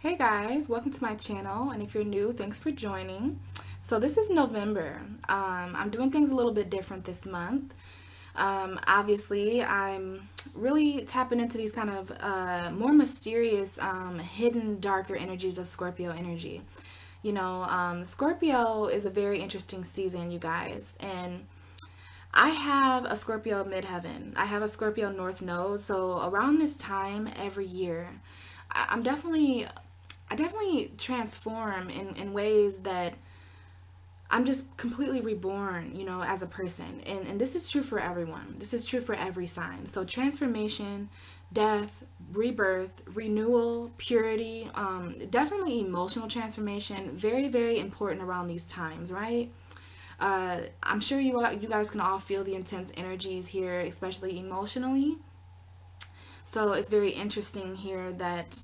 Hey guys, welcome to my channel, and if you're new, thanks for joining. So this is November. I'm doing things a little bit different this month. Obviously, I'm really tapping into these kind of more mysterious, hidden, darker energies of Scorpio energy. Scorpio is a very interesting season, you guys, and I have a Scorpio midheaven. I have a Scorpio north node. So around this time every year, I'm definitely transform in ways that I'm just completely reborn, as a person. And this is true for everyone. This is true for every sign. So transformation, death, rebirth, renewal, purity, definitely emotional transformation, very, very important around these times, right? I'm sure you guys can all feel the intense energies here, especially emotionally. So it's very interesting here that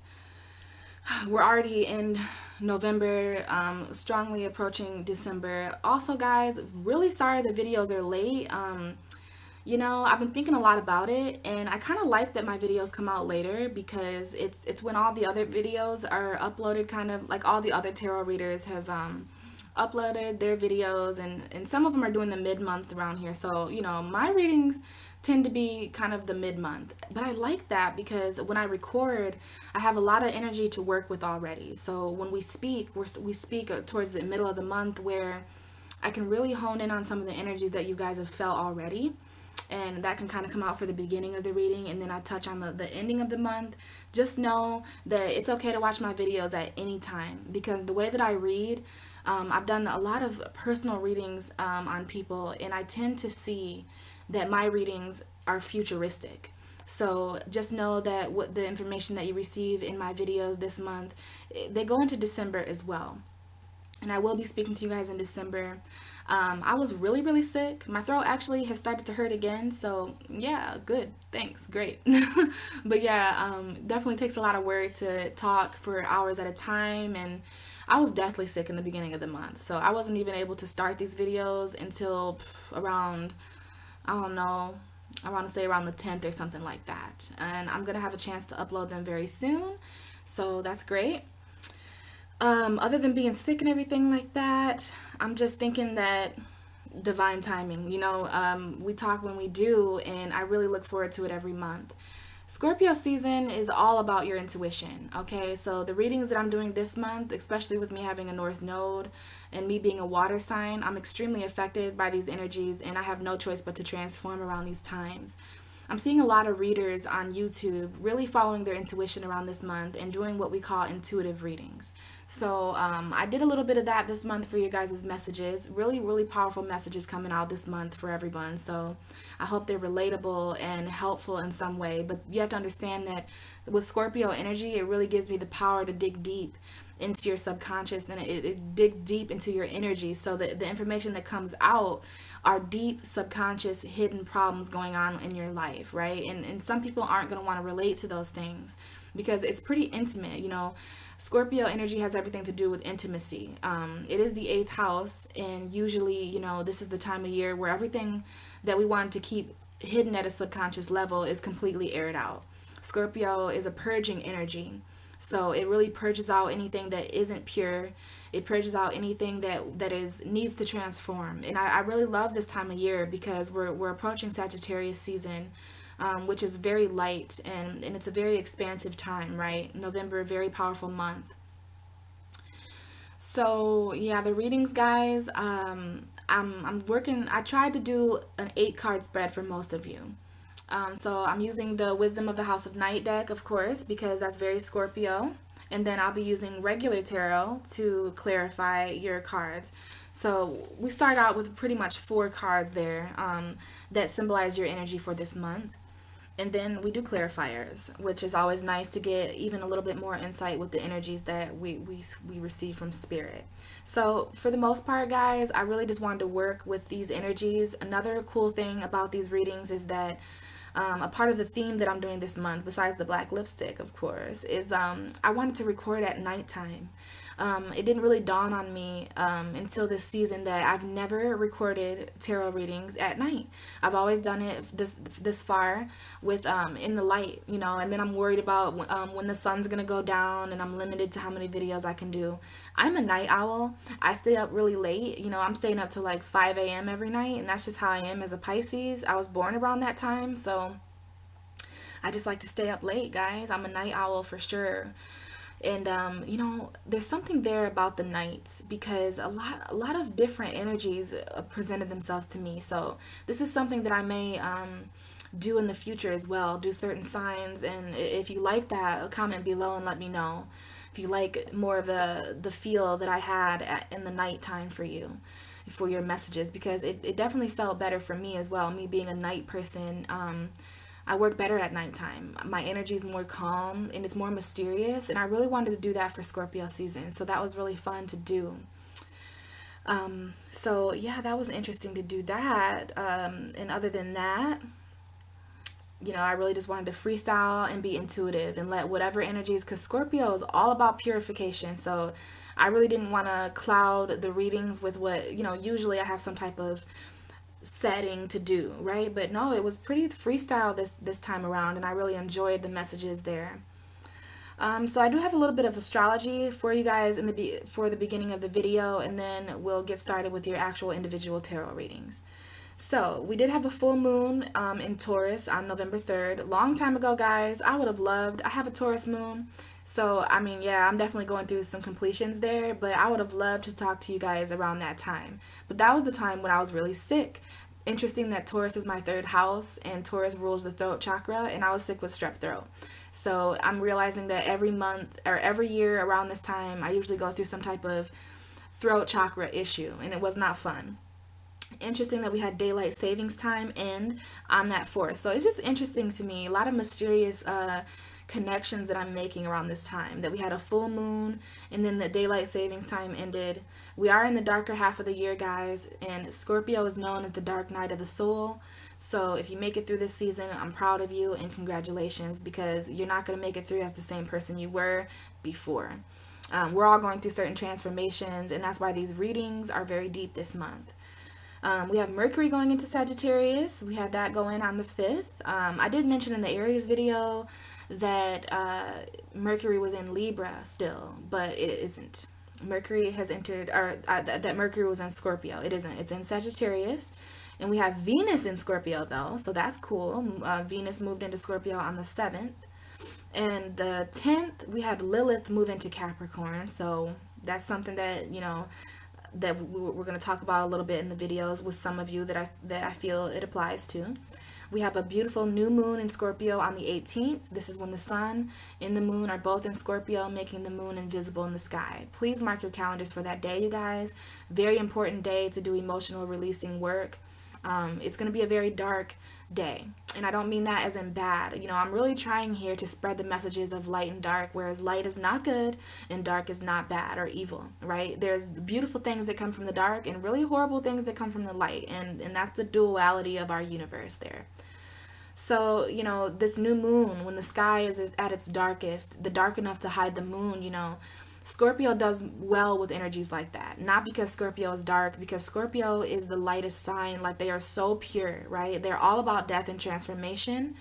we're already in November, strongly approaching December. Also, guys, really sorry the videos are late. I've been thinking a lot about it, and I kind of like that my videos come out later because it's when all the other videos are uploaded, kind of like all the other tarot readers have uploaded their videos, and some of them are doing the mid-months around here. So, my readings tend to be kind of the mid-month. But I like that because when I record, I have a lot of energy to work with already. So when we speak, we speak towards the middle of the month where I can really hone in on some of the energies that you guys have felt already. And that can kind of come out for the beginning of the reading, and then I touch on the ending of the month. Just know that it's okay to watch my videos at any time because the way that I read, I've done a lot of personal readings on people, and I tend to see that my readings are futuristic. So just know that what the information that you receive in my videos this month, they go into December as well. And I will be speaking to you guys in December. I was really, really sick. My throat actually has started to hurt again. So yeah, good. Thanks. Great. But yeah, definitely takes a lot of work to talk for hours at a time. And I was deathly sick in the beginning of the month. So I wasn't even able to start these videos until around, I don't know, I want to say around the 10th or something like that. And I'm going to have a chance to upload them very soon. So that's great. Other than being sick and everything like that, I'm just thinking that divine timing, we talk when we do, and I really look forward to it every month. Scorpio season is all about your intuition, okay? So the readings that I'm doing this month, especially with me having a North Node and me being a water sign, I'm extremely affected by these energies, and I have no choice but to transform around these times. I'm seeing a lot of readers on YouTube really following their intuition around this month and doing what we call intuitive readings. So I did a little bit of that this month for you guys' messages. Really, really powerful messages coming out this month for everyone. So I hope they're relatable and helpful in some way. But you have to understand that with Scorpio energy, it really gives me the power to dig deep into your subconscious, and it dig deep into your energy, so that the information that comes out are deep subconscious hidden problems going on in your life, right? And some people aren't going to want to relate to those things because it's pretty intimate. Scorpio energy has everything to do with intimacy. It is the eighth house, and usually, this is the time of year where everything that we want to keep hidden at a subconscious level is completely aired out. Scorpio is a purging energy. So it really purges out anything that isn't pure. It purges out anything that needs to transform. And I really love this time of year because we're approaching Sagittarius season, which is very light, and it's a very expansive time, right? November, a very powerful month. So yeah, the readings, guys, I'm working. I tried to do an 8-card spread for most of you. So I'm using the Wisdom of the House of Night deck, of course, because that's very Scorpio. And then I'll be using regular tarot to clarify your cards. So we start out with pretty much 4 cards there that symbolize your energy for this month. And then we do clarifiers, which is always nice to get even a little bit more insight with the energies that we receive from spirit. So for the most part, guys, I really just wanted to work with these energies. Another cool thing about these readings is that a part of the theme that I'm doing this month, besides the black lipstick, of course, is I wanted to record at nighttime. It didn't really dawn on me until this season that I've never recorded tarot readings at night. I've always done it this far with in the light, you know, and then I'm worried about when the sun's gonna go down, and I'm limited to how many videos I can do. I'm a night owl. I stay up really late. You know, I'm staying up till like 5 a.m. every night, and that's just how I am as a Pisces. I was born around that time, so I just like to stay up late, guys. I'm a night owl for sure. And you know, there's something there about the nights because a lot of different energies presented themselves to me. So this is something that I may do in the future as well. Do certain signs, and if you like that, comment below and let me know. If you like more of the feel that I had in the nighttime for you, for your messages, because it definitely felt better for me as well. Me being a night person, I work better at nighttime. My energy is more calm and it's more mysterious, and I really wanted to do that for Scorpio season, so that was really fun to do. So yeah, that was interesting to do that. And other than that, you know, I really just wanted to freestyle and be intuitive and let whatever energies, because Scorpio is all about purification. So I really didn't want to cloud the readings with what, you know, usually I have some type of setting to do, right? But no, it was pretty freestyle this time around, and I really enjoyed the messages there. So I do have a little bit of astrology for you guys for the beginning of the video, and then we'll get started with your actual individual tarot readings. So we did have a full moon in Taurus on November 3rd. Long time ago, guys. I would have loved. I have a Taurus moon. So, I mean, yeah, I'm definitely going through some completions there, but I would have loved to talk to you guys around that time. But that was the time when I was really sick. Interesting that Taurus is my third house, and Taurus rules the throat chakra, and I was sick with strep throat. So I'm realizing that every month or every year around this time, I usually go through some type of throat chakra issue, and it was not fun. Interesting that we had daylight savings time end on that 4th. So it's just interesting to me. A lot of mysterious connections that I'm making around this time. That we had a full moon, and then the daylight savings time ended. We are in the darker half of the year, guys, and Scorpio is known as the dark night of the soul. So if you make it through this season, I'm proud of you and congratulations, because you're not going to make it through as the same person you were before. We're all going through certain transformations, and that's why these readings are very deep this month. We have Mercury going into Sagittarius. We had that going on the 5th. I did mention in the Aries video that Mercury was in Libra still, but it isn't. Mercury has entered, or that Mercury was in Scorpio. It isn't. It's in Sagittarius. And we have Venus in Scorpio, though, so that's cool. Venus moved into Scorpio on the 7th. And the 10th, we had Lilith move into Capricorn, so that's something that, you know, that we're going to talk about a little bit in the videos with some of you that I feel it applies to. We have a beautiful new moon in Scorpio on the 18th. This is when the sun and the moon are both in Scorpio, making the moon invisible in the sky. Please mark your calendars for that day, you guys. Very important day to do emotional releasing work. It's going to be a very dark day. And I don't mean that as in bad. You know, I'm really trying here to spread the messages of light and dark, whereas light is not good and dark is not bad or evil, right? There's beautiful things that come from the dark and really horrible things that come from the light. And that's the duality of our universe there. So, you know, this new moon, when the sky is at its darkest, the dark enough to hide the moon, you know, Scorpio does well with energies like that. Not because Scorpio is dark, because Scorpio is the lightest sign. Like, they are so pure, right? They're all about death and transformation.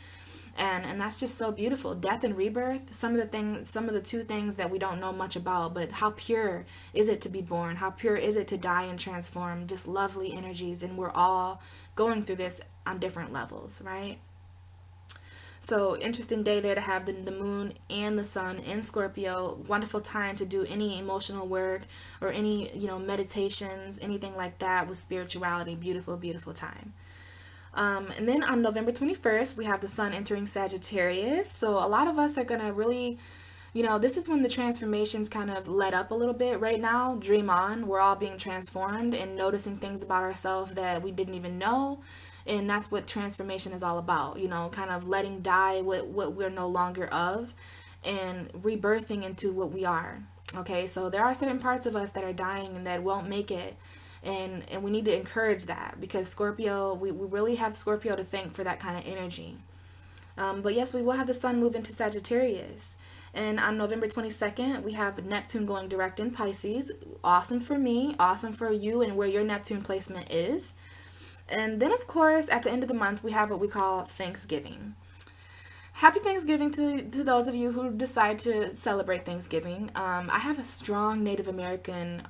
And that's just so beautiful. Death and rebirth, some of the two things that we don't know much about, but how pure is it to be born? How pure is it to die and transform? Just lovely energies. And we're all going through this on different levels, right? So interesting day there to have the moon and the sun in Scorpio. Wonderful time to do any emotional work or any, you know, meditations, anything like that with spirituality. Beautiful, beautiful time. And then on November 21st, we have the sun entering Sagittarius. So a lot of us are going to really, you know, this is when the transformations kind of let up a little bit right now. Dream on. We're all being transformed and noticing things about ourselves that we didn't even know. And that's what transformation is all about, you know, kind of letting die what we're no longer of and rebirthing into what we are. Okay, so there are certain parts of us that are dying and that won't make it. And we need to encourage that, because Scorpio, we really have Scorpio to thank for that kind of energy. But yes, we will have the sun move into Sagittarius. And on November 22nd, we have Neptune going direct in Pisces. Awesome for me, awesome for you, and where your Neptune placement is. And then, of course, at the end of the month, we have what we call Thanksgiving. Happy Thanksgiving to those of you who decide to celebrate Thanksgiving. I have a strong Native American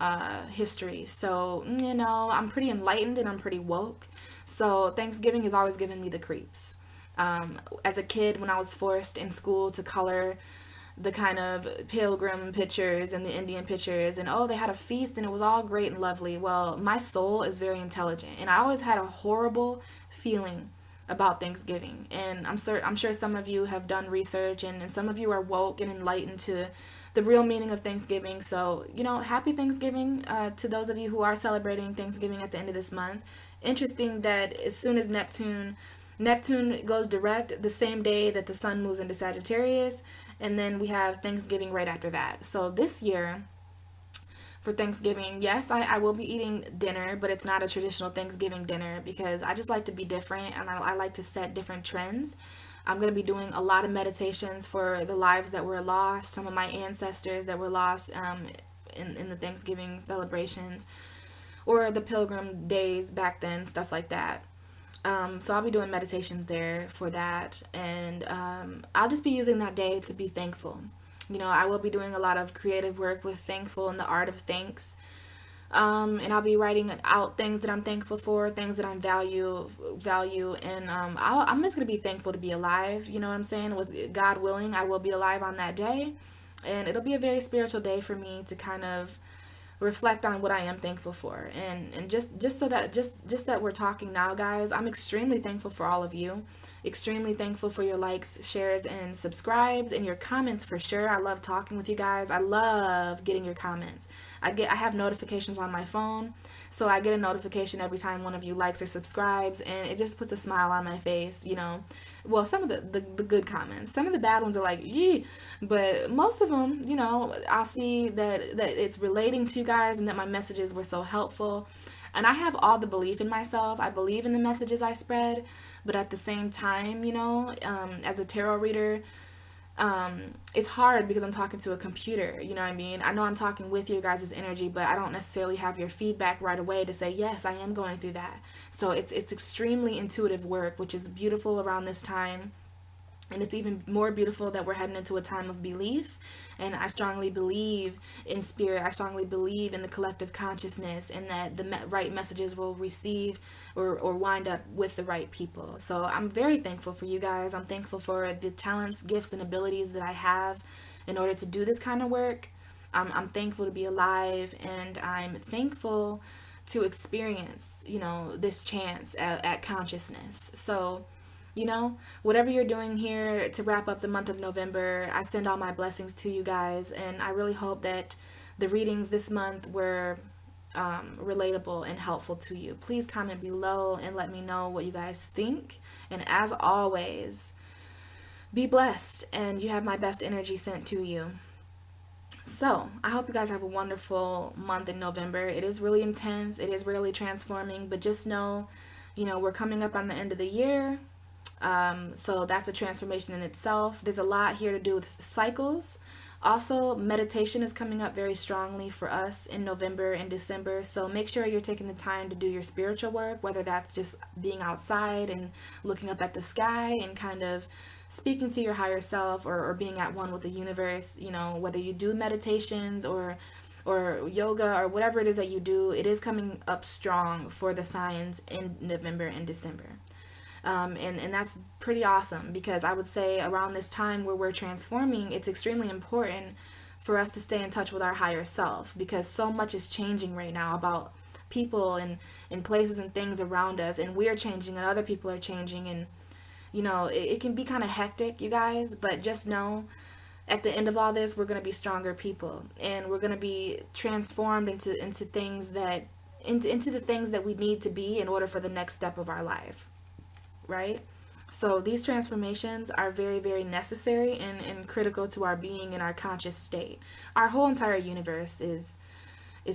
history, so, I'm pretty enlightened and I'm pretty woke. So, Thanksgiving has always given me the creeps. As a kid, when I was forced in school to color the kind of pilgrim pictures and the Indian pictures, and oh, they had a feast and it was all great and lovely. Well, my soul is very intelligent, and I always had a horrible feeling about Thanksgiving. And I'm sure some of you have done research, and some of you are woke and enlightened to the real meaning of Thanksgiving. So, happy Thanksgiving to those of you who are celebrating Thanksgiving at the end of this month. Interesting that as soon as Neptune goes direct the same day that the sun moves into Sagittarius, and then we have Thanksgiving right after that. So this year, for Thanksgiving, yes, I will be eating dinner, but it's not a traditional Thanksgiving dinner because I just like to be different, and I like to set different trends. I'm going to be doing a lot of meditations for the lives that were lost, some of my ancestors that were lost in the Thanksgiving celebrations, or the pilgrim days back then, stuff like that. So I'll be doing meditations there for that, and I'll just be using that day to be thankful. I will be doing a lot of creative work with Thankful and the Art of Thanks, and I'll be writing out things that I'm thankful for, things that I value, and I'm just gonna be thankful to be alive. You know what I'm saying? With God willing, I will be alive on that day, and it'll be a very spiritual day for me to kind of reflect on what I am thankful for. And just so that just that we're talking now, guys, I'm extremely thankful for all of you. Extremely thankful for your likes, shares, and subscribes, and your comments for sure. I love talking with you guys. I love getting your comments. I have notifications on my phone, so I get a notification every time one of you likes or subscribes, and it just puts a smile on my face. Well, some of the good comments. Some of the bad ones are like, yee, but most of them, I'll see that it's relating to you guys and that my messages were so helpful. And I have all the belief in myself. I believe in the messages I spread, but at the same time, as a tarot reader, it's hard because I'm talking to a computer. You know what I mean? I know I'm talking with your guys' energy, but I don't necessarily have your feedback right away to say, yes, I am going through that. So it's extremely intuitive work, which is beautiful around this time. And it's even more beautiful that we're heading into a time of belief. And I strongly believe in spirit. I strongly believe in the collective consciousness, and that the right messages will receive or wind up with the right people. So I'm very thankful for you guys. I'm thankful for the talents, gifts, and abilities that I have in order to do this kind of work. I'm thankful to be alive, and I'm thankful to experience, this chance at consciousness. So, whatever you're doing here to wrap up the month of November, I send all my blessings to you guys, and I really hope that the readings this month were relatable and helpful to you. Please comment below and let me know what you guys think. And as always, be blessed, and you have my best energy sent to you. So, I hope you guys have a wonderful month in November. It is really intense, it is really transforming, but just know, we're coming up on the end of the year. So that's a transformation in itself. There's a lot here to do with cycles. Also, meditation is coming up very strongly for us in November and December. So make sure you're taking the time to do your spiritual work, whether that's just being outside and looking up at the sky and kind of speaking to your higher self, or being at one with the universe. Whether you do meditations or yoga or whatever it is that you do, it is coming up strong for the signs in November and December. And that's pretty awesome, because I would say around this time where we're transforming, it's extremely important for us to stay in touch with our higher self, because so much is changing right now about people and places and things around us, and we're changing and other people are changing, and it can be kind of hectic, you guys, but just know at the end of all this, we're going to be stronger people, and we're going to be transformed into things that into the things that we need to be in order for the next step of our life. Right? So these transformations are very, very necessary and critical to our being and our conscious state. Our whole entire universe is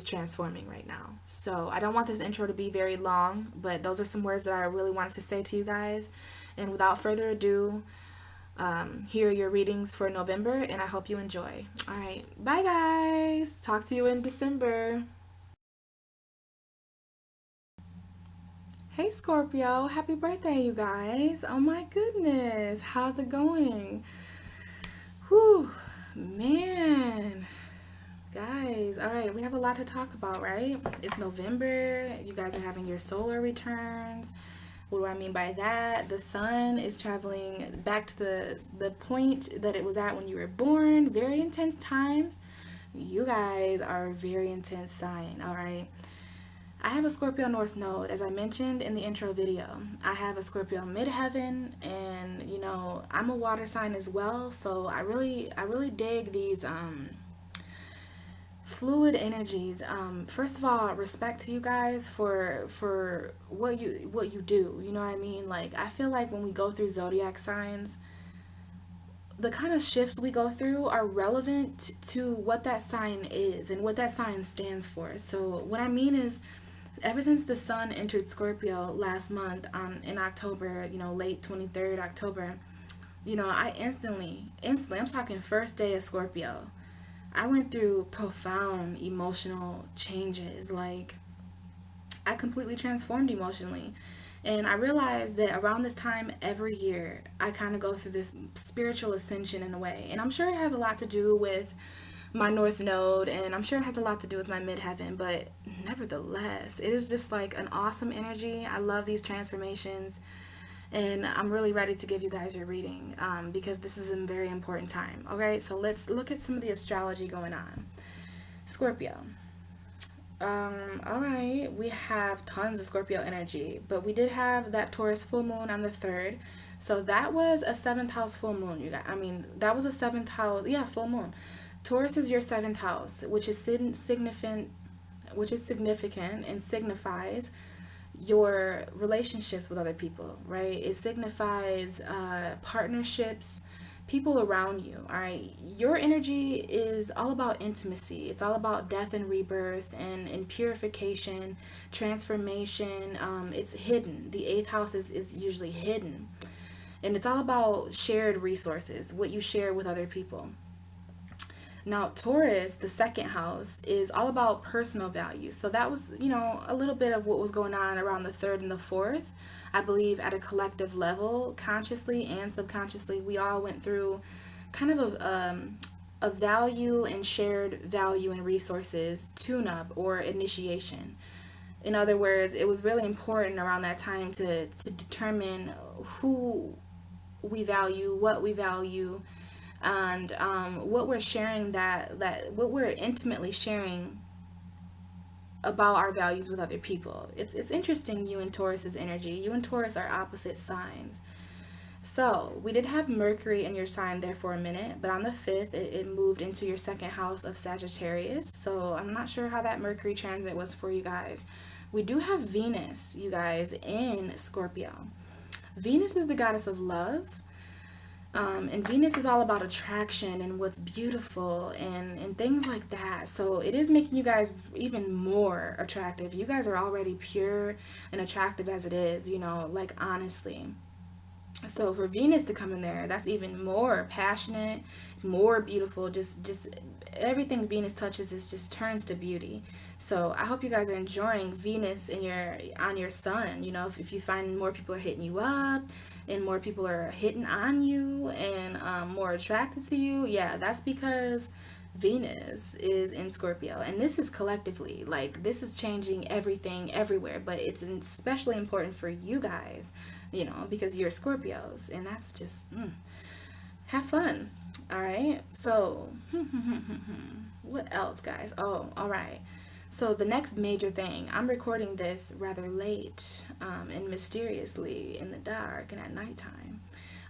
transforming right now. So I don't want this intro to be very long, but those are some words that I really wanted to say to you guys. And without further ado, Here are your readings for November, and I hope you enjoy. All right, bye guys. Talk to you in December. Hey Scorpio, happy birthday, you guys. Oh my goodness, how's it going? Whew, man. Guys, all right, we have a lot to talk about, right? It's November. You guys are having your solar returns. What do I mean by that? The sun is traveling back to the point that it was at when you were born. Very intense times. You guys are a very intense sign, all right? I have a Scorpio North Node, as I mentioned in the intro video. I have a Scorpio Midheaven, and I'm a water sign as well, so I really dig these fluid energies. First of all, respect to you guys for what you do. You know what I mean? Like, I feel like when we go through zodiac signs, the kind of shifts we go through are relevant to what that sign is and what that sign stands for. So what I mean is, ever since the sun entered Scorpio last month in October, late 23rd October, I instantly, I'm talking first day of Scorpio, I went through profound emotional changes. Like, I completely transformed emotionally. And I realized that around this time every year, I kind of go through this spiritual ascension in a way. And I'm sure it has a lot to do with my North Node, and I'm sure it has a lot to do with my Midheaven, but nevertheless, it is just like an awesome energy. I love these transformations, and I'm really ready to give you guys your reading because this is a very important time. Okay, so let's look at some of the astrology going on. Scorpio. All right, we have tons of Scorpio energy, but we did have that Taurus full moon on the 3rd. So that was a 7th house full moon, you guys. I mean, that was a 7th house, yeah, full moon. Taurus is your 7th house, which is significant, and signifies your relationships with other people, right? It signifies partnerships, people around you, all right? Your energy is all about intimacy. It's all about death and rebirth and purification, transformation. It's hidden. The 8th house is usually hidden. And it's all about shared resources, what you share with other people. Now, Taurus, the 2nd house, is all about personal values. So that was, a little bit of what was going on around the 3rd and the 4th. I believe at a collective level, consciously and subconsciously, we all went through kind of a value and shared value and resources tune-up or initiation. In other words, it was really important around that time to determine who we value, what we value, and what we're sharing, that what we're intimately sharing about our values with other people. It's interesting, you and Taurus's energy. You and Taurus are opposite signs. So we did have Mercury in your sign there for a minute, but on the 5th it moved into your 2nd house of Sagittarius. So I'm not sure how that Mercury transit was for you guys. We do have Venus, you guys, in Scorpio. Venus is the goddess of love. And Venus is all about attraction and what's beautiful and things like that. So it is making you guys even more attractive. You guys are already pure and attractive as it is, like, honestly. So for Venus to come in there, that's even more passionate, more beautiful. Just everything Venus touches is just turns to beauty. So I hope you guys are enjoying Venus on your sun. If you find more people are hitting you up and more people are hitting on you and more attracted to you, yeah, that's because Venus is in Scorpio, and this is collectively, like, this is changing everything everywhere, but it's especially important for you guys, because you're Scorpios, and that's just have fun. All right, so what else, guys? Oh, all right. So the next major thing, I'm recording this rather late and mysteriously in the dark and at nighttime.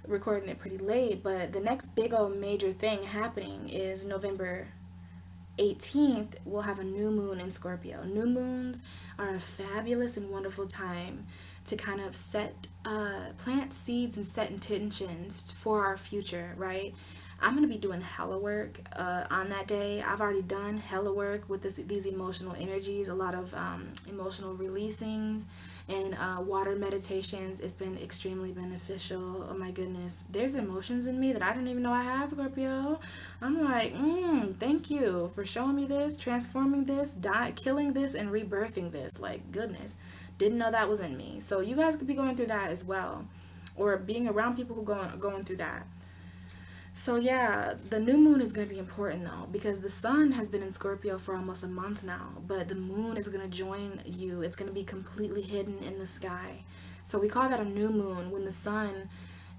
Recording it pretty late, but the next big old major thing happening is November 18th. We'll have a new moon in Scorpio. New moons are a fabulous and wonderful time to kind of plant seeds and set intentions for our future, right? I'm going to be doing hella work on that day. I've already done hella work with these emotional energies, a lot of emotional releasings and water meditations. It's been extremely beneficial. Oh my goodness. There's emotions in me that I didn't even know I had, Scorpio. I'm like, thank you for showing me this, transforming this, killing this, and rebirthing this. Like, goodness. Didn't know that was in me. So you guys could be going through that as well, or being around people who going through that. So yeah, the new moon is going to be important though, because the sun has been in Scorpio for almost a month now, but the moon is going to join you. It's going to be completely hidden in the sky. So we call that a new moon when the sun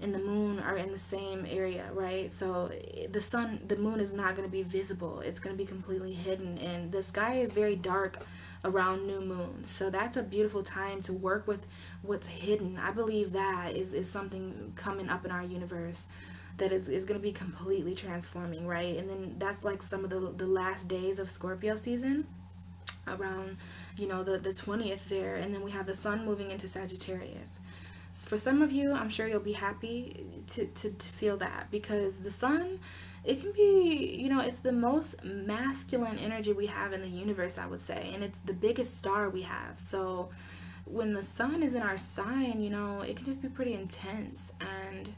and the moon are in the same area, right? So the moon is not going to be visible. It's going to be completely hidden, and the sky is very dark around new moons. So that's a beautiful time to work with what's hidden. I believe that is something coming up in our universe that is going to be completely transforming, right? And then that's like some of the last days of Scorpio season, around, the 20th there. And then we have the sun moving into Sagittarius. So for some of you, I'm sure you'll be happy to feel that, because the sun, it can be, it's the most masculine energy we have in the universe, I would say. And it's the biggest star we have. So when the sun is in our sign, it can just be pretty intense. And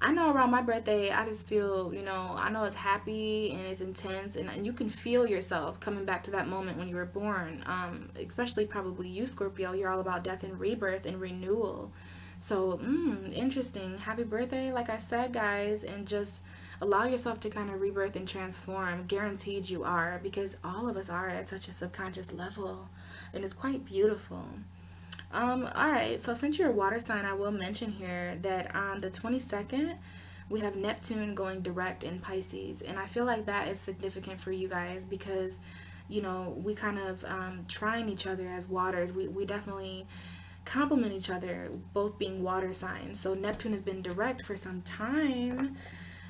I know around my birthday, I just feel, I know it's happy and it's intense, and you can feel yourself coming back to that moment when you were born. Especially probably you, Scorpio, you're all about death and rebirth and renewal. So, interesting. Happy birthday, like I said, guys, and just allow yourself to kind of rebirth and transform. Guaranteed you are, because all of us are at such a subconscious level, and it's quite beautiful. Alright, so since you're a water sign, I will mention here that on the 22nd, we have Neptune going direct in Pisces. And I feel like that is significant for you guys because, we kind of trine each other as waters. We definitely complement each other, both being water signs. So Neptune has been direct for some time.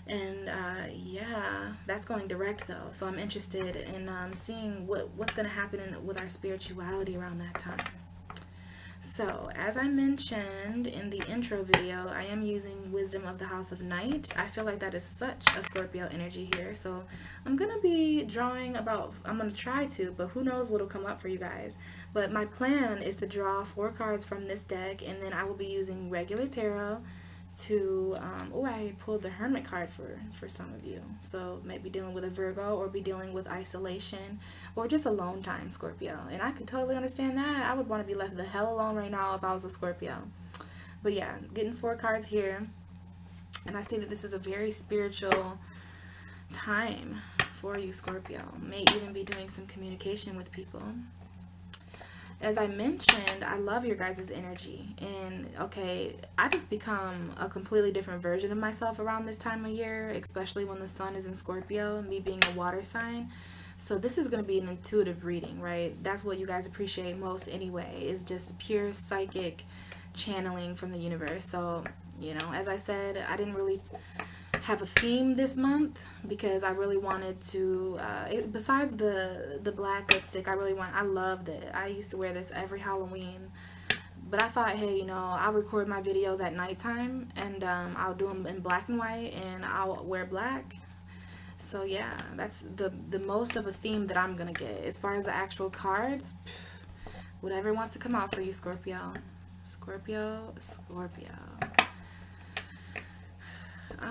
And yeah, that's going direct though. So I'm interested in seeing what's going to happen with our spirituality around that time. So, as I mentioned in the intro video, I am using Wisdom of the House of Night. I feel like that is such a Scorpio energy here. So, I'm going to be drawing I'm going to try to, but who knows what will come up for you guys. But my plan is to draw 4 cards from this deck, and then I will be using regular tarot to, I pulled the Hermit card for some of you. So maybe dealing with a Virgo, or be dealing with isolation, or just alone time, Scorpio. And I could totally understand that. I would want to be left the hell alone right now if I was a Scorpio. But yeah, getting 4 cards here. And I see that this is a very spiritual time for you, Scorpio. May even be doing some communication with people. As I mentioned, I love your guys' energy, and I just become a completely different version of myself around this time of year, especially when the sun is in Scorpio, me being a water sign. So this is going to be an intuitive reading, right? That's what you guys appreciate most anyway, is just pure psychic channeling from the universe. So, as I said, I didn't really have a theme this month because I really wanted to, besides the black lipstick, I loved it. I used to wear this every Halloween, but I thought, hey, I'll record my videos at nighttime, and I'll do them in black and white, and I'll wear black. So yeah, that's the most of a theme that I'm gonna get. As far as the actual cards, whatever wants to come out for you, Scorpio. Scorpio.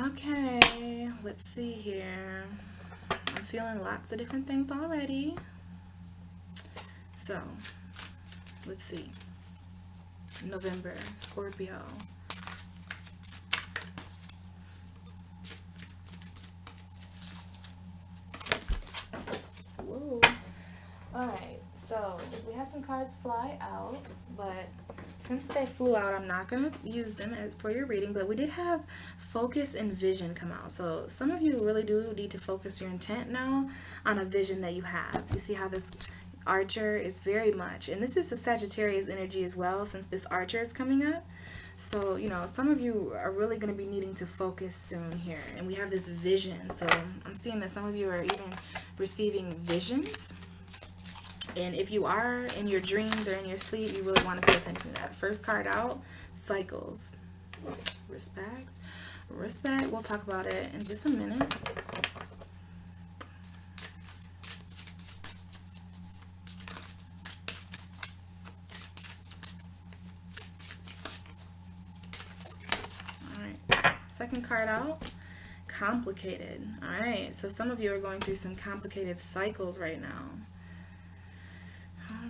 Okay, let's see here. I'm feeling lots of different things already. So, let's see. November, Scorpio. Whoa. Alright, so we had some cards fly out, but since they flew out, I'm not going to use them as for your reading, but we did have focus and vision come out. So some of you really do need to focus your intent now on a vision that you have. You see how this Archer is very much, and this is a Sagittarius energy as well, since this Archer is coming up. So, some of you are really going to be needing to focus soon here. And we have this vision. So I'm seeing that some of you are even receiving visions. And if you are in your dreams or in your sleep, you really want to pay attention to that. First card out, cycles. Respect. Respect. We'll talk about it in just a minute. Alright. Second card out. Complicated. Alright. So some of you are going through some complicated cycles right now.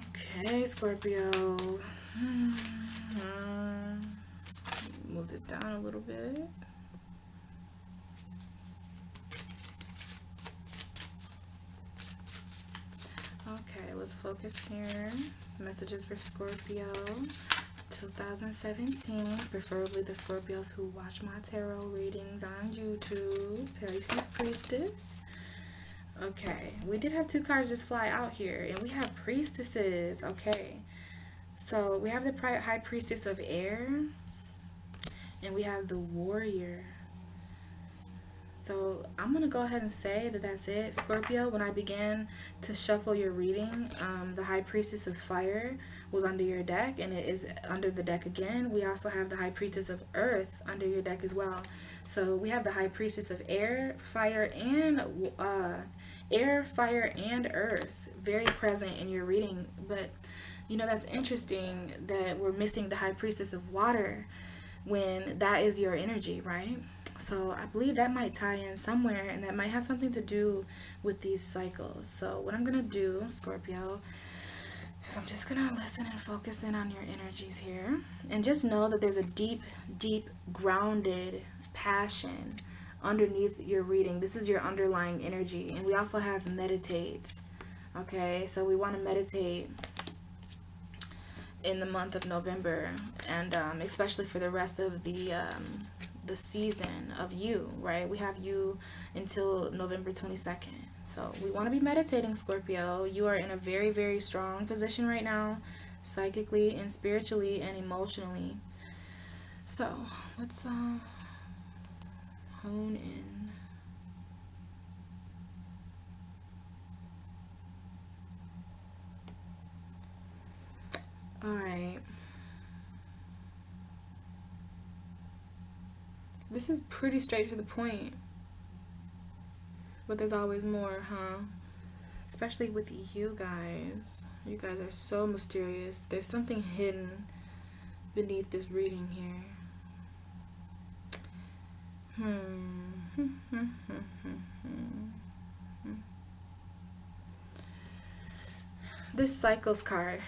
Okay, Scorpio. Move this down a little bit. Okay, let's focus here. Messages for Scorpio 2017, preferably the Scorpios who watch my tarot readings on YouTube. Pisces Priestess. Okay, we did have two cards just fly out here, and we have priestesses. Okay, so we have the High Priestess of Air, and we have the Warrior. So I'm going to go ahead and say that that's it. Scorpio, when I began to shuffle your reading, the High Priestess of Fire was under your deck, and it is under the deck again. We also have the High Priestess of Earth under your deck as well. So we have the High Priestess of Air, Fire, and Earth very present in your reading. But, you know, that's interesting that we're missing the High Priestess of Water when that is your energy, right? So I believe that might tie in somewhere, and that might have something to do with these cycles. So what I'm going to do, Scorpio, is I'm just going to listen and focus in on your energies here. And just know that there's a deep, deep, grounded passion underneath your reading. This is your underlying energy. And we also have meditate. Okay, so we want to meditate in the month of November, and especially for the rest of the season of you, right? We have you until November 22nd. So we want to be meditating, Scorpio. You are in a very, very strong position right now, psychically and spiritually and emotionally. So let's hone in. All right. This is pretty straight to the point. But there's always more, huh? Especially with you guys. You guys are so mysterious. There's something hidden beneath this reading here. This cycles card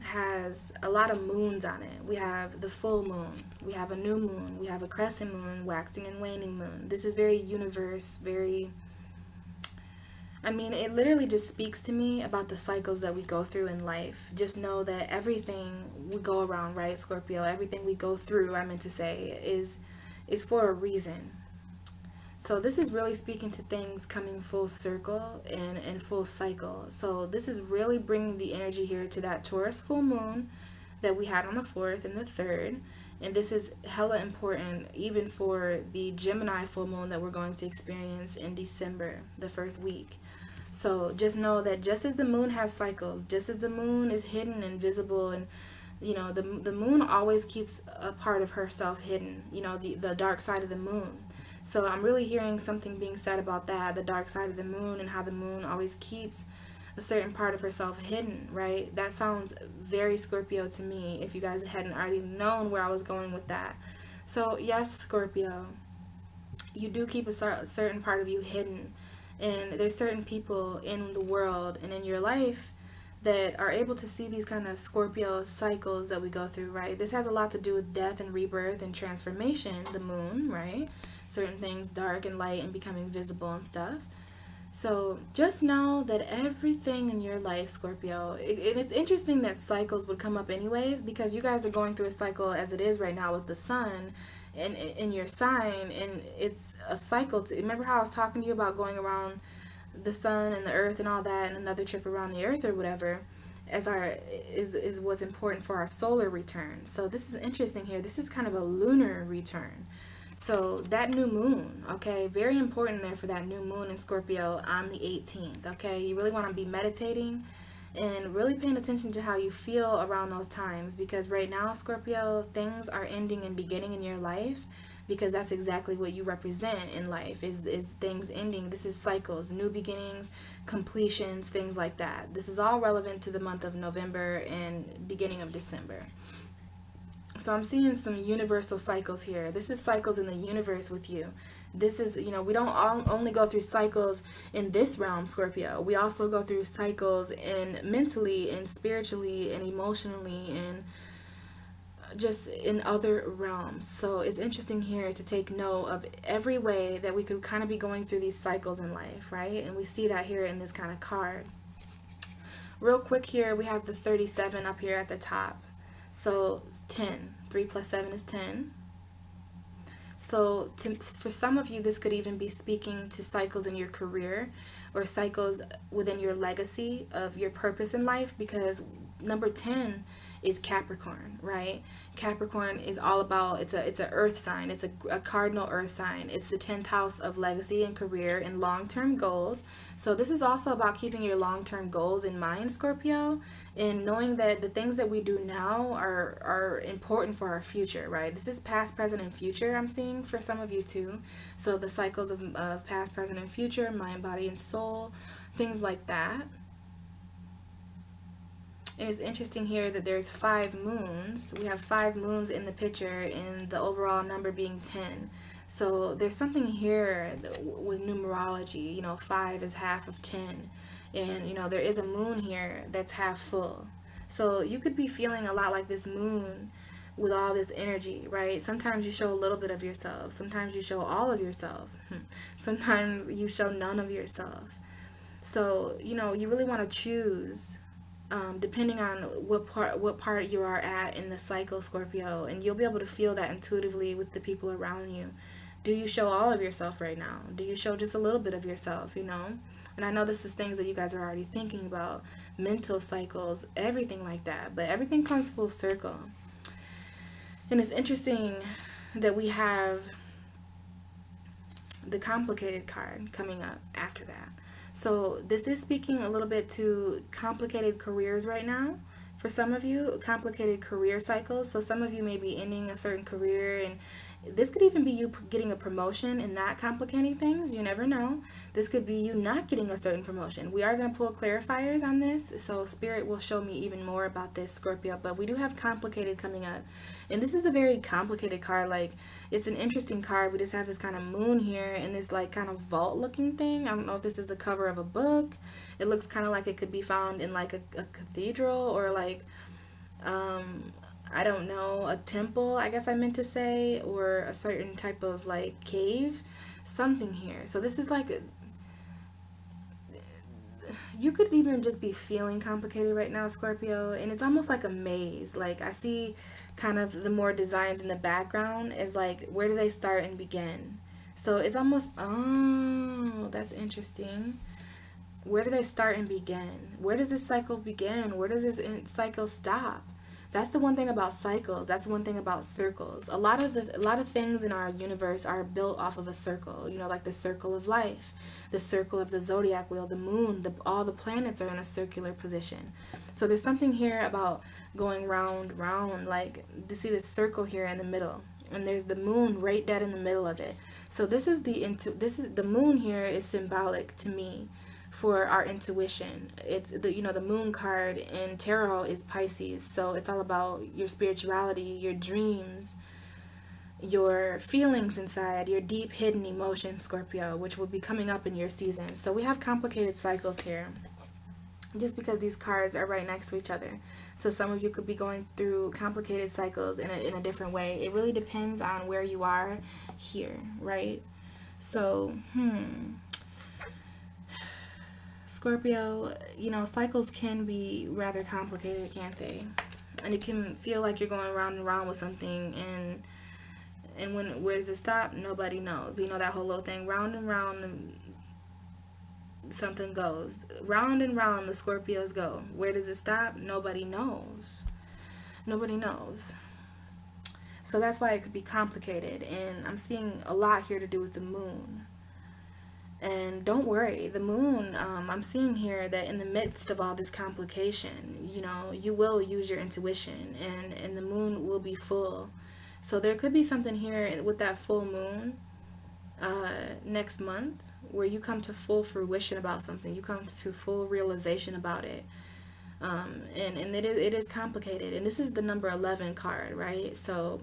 has a lot of moons on it. We have the full moon, we have a new moon, we have a crescent moon, waxing and waning moon. This is very universe, very, I mean, it literally just speaks to me about the cycles that we go through in life. Just know that everything we go around, right, Scorpio, everything we go through, I meant to say, is for a reason. So this is really speaking to things coming full circle and full cycle. So this is really bringing the energy here to that Taurus full moon that we had on the 4th and the 3rd. And this is hella important even for the Gemini full moon that we're going to experience in December, the first week. So just know that just as the moon has cycles, just as the moon is hidden and visible, and you know, the moon always keeps a part of herself hidden, you know, the dark side of the moon. So I'm really hearing something being said about that, the dark side of the moon, and how the moon always keeps a certain part of herself hidden, right? That sounds very Scorpio to me, if you guys hadn't already known where I was going with that. So yes, Scorpio, you do keep a certain part of you hidden, and there's certain people in the world and in your life that are able to see these kind of Scorpio cycles that we go through, right? This has a lot to do with death and rebirth and transformation, the moon, right? Certain things dark and light and becoming visible and stuff. So just know that everything in your life, Scorpio, it's interesting that cycles would come up anyways, because you guys are going through a cycle as it is right now with the sun in your sign, and it's a cycle. Remember how I was talking to you about going around the sun and the earth and all that, and another trip around the earth or whatever, as is what's important for our solar return. So this is interesting here. This is kind of a lunar return. So that new moon, okay, very important there for that new moon in Scorpio on the 18th, okay? You really want to be meditating and really paying attention to how you feel around those times, because right now, Scorpio, things are ending and beginning in your life because that's exactly what you represent in life, is things ending. This is cycles, new beginnings, completions, things like that. This is all relevant to the month of November and beginning of December. So I'm seeing some universal cycles here. This is cycles in the universe with you. This is, we don't only go through cycles in this realm, Scorpio. We also go through cycles in mentally and spiritually and emotionally and just in other realms. So it's interesting here to take note of every way that we could kind of be going through these cycles in life, right? And we see that here in this kind of card. Real quick here, we have the 37 up here at the top. So 10. 3 plus 7 is 10. So for some of you, this could even be speaking to cycles in your career or cycles within your legacy of your purpose in life, because number 10 is Capricorn, right? Capricorn is all about, it's a earth sign. It's a cardinal earth sign. It's the 10th house of legacy and career and long-term goals. So this is also about keeping your long-term goals in mind, Scorpio, and knowing that the things that we do now are important for our future, right? This is past, present, and future I'm seeing for some of you too. So the cycles of past, present, and future, mind, body, and soul, things like that. And it's interesting here that there's 5 moons. We have 5 moons in the picture, and the overall number being 10. So there's something here with numerology. 5 is half of 10. And, there is a moon here that's half full. So you could be feeling a lot like this moon with all this energy, right? Sometimes you show a little bit of yourself. Sometimes you show all of yourself. Sometimes you show none of yourself. So, you really want to choose depending on what part you are at in the cycle, Scorpio, and you'll be able to feel that intuitively with the people around you. Do you show all of yourself right now? Do you show just a little bit of yourself, And I know this is things that you guys are already thinking about, mental cycles, everything like that, but everything comes full circle. And it's interesting that we have the complicated card coming up after that. So this is speaking a little bit to complicated careers right now. For some of you, complicated career cycles. So some of you may be ending a certain career, and this could even be you getting a promotion and not complicating things. You never know. This could be you not getting a certain promotion. We are going to pull clarifiers on this, so Spirit will show me even more about this, Scorpio. But we do have complicated coming up. And this is a very complicated card. Like, it's an interesting card. We just have this kind of moon here and this like kind of vault looking thing. I don't know if this is the cover of a book. It looks kind of like it could be found in like a cathedral or like I don't know, a temple, I guess I meant to say, or a certain type of like cave, something here. So this is like, you could even just be feeling complicated right now, Scorpio, and it's almost like a maze. Like, I see kind of the more designs in the background as like, where do they start and begin? So it's almost, oh, that's interesting. Where do they start and begin? Where does this cycle begin? Where does this cycle stop? That's the one thing about cycles. That's one thing about circles. A lot of things in our universe are built off of a circle. Like the circle of life, the circle of the zodiac wheel, the moon. All the planets are in a circular position. So there's something here about going round, round. Like, you see this circle here in the middle, and there's the moon right dead in the middle of it. So this is the moon here is symbolic to me for our intuition. It's the moon card in tarot is Pisces, so it's all about your spirituality, your dreams, your feelings inside, your deep hidden emotions, Scorpio, which will be coming up in your season. So we have complicated cycles here just because these cards are right next to each other. So some of you could be going through complicated cycles in a different way. It really depends on where you are here, right? So Scorpio, cycles can be rather complicated, can't they? And it can feel like you're going round and round with something, and where does it stop? Nobody knows. That whole little thing, round and round, something goes. Round and round the Scorpios go. Where does it stop? Nobody knows. Nobody knows. So that's why it could be complicated, and I'm seeing a lot here to do with the moon. And don't worry, the moon, I'm seeing here that in the midst of all this complication, you will use your intuition, and the moon will be full So there could be something here with that full moon next month where you come to full fruition about something. You come to full realization about it. And it is complicated. And this is the number 11 card, right? So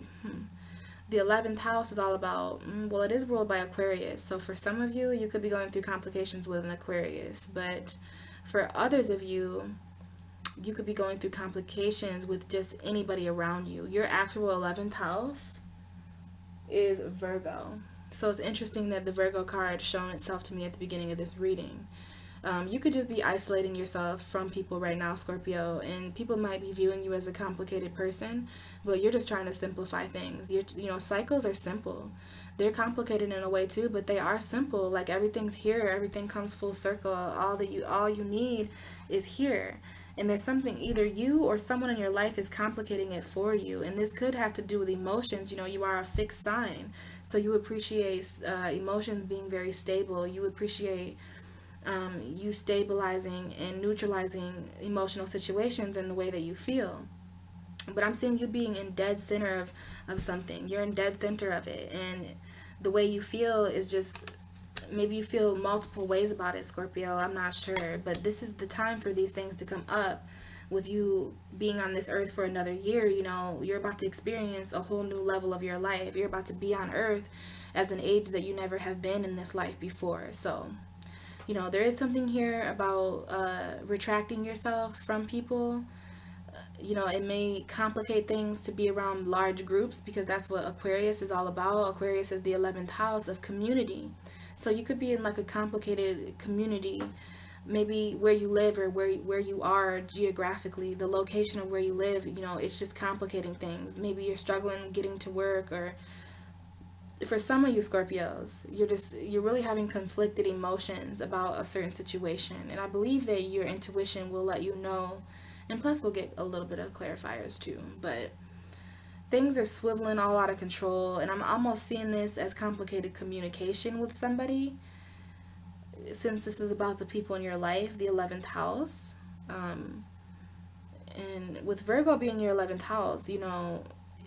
the 11th house is all about, well, it is ruled by Aquarius. So for some of you, you could be going through complications with an Aquarius. But for others of you, you could be going through complications with just anybody around you. Your actual 11th house is Virgo. So it's interesting that the Virgo card shown itself to me at the beginning of this reading. You could just be isolating yourself from people right now, Scorpio, and people might be viewing you as a complicated person, but you're just trying to simplify things. Cycles are simple. They're complicated in a way too, but they are simple. Like everything's here, everything comes full circle. All you need is here. And there's something, either you or someone in your life is complicating it for you. And this could have to do with emotions. You are a fixed sign. So you appreciate emotions being very stable. You appreciate you stabilizing and neutralizing emotional situations in the way that you feel. But I'm seeing you being in dead center of something. You're in dead center of it. And the way you feel is just, maybe you feel multiple ways about it, Scorpio. I'm not sure. But this is the time for these things to come up. With you being on this earth for another year, you're about to experience a whole new level of your life. You're about to be on earth as an age that you never have been in this life before. So, there is something here about retracting yourself from people. It may complicate things to be around large groups because that's what Aquarius is all about. Aquarius is the 11th house of community. So you could be in like a complicated community, maybe where you live or where you are geographically, the location of where you live, it's just complicating things. Maybe you're struggling getting to work, or for some of you Scorpios, you're really having conflicted emotions about a certain situation. And I believe that your intuition will let you know, and plus we'll get a little bit of clarifiers too, but things are swiveling all out of control, and I'm almost seeing this as complicated communication with somebody, since this is about the people in your life, the 11th house. And with Virgo being your 11th house,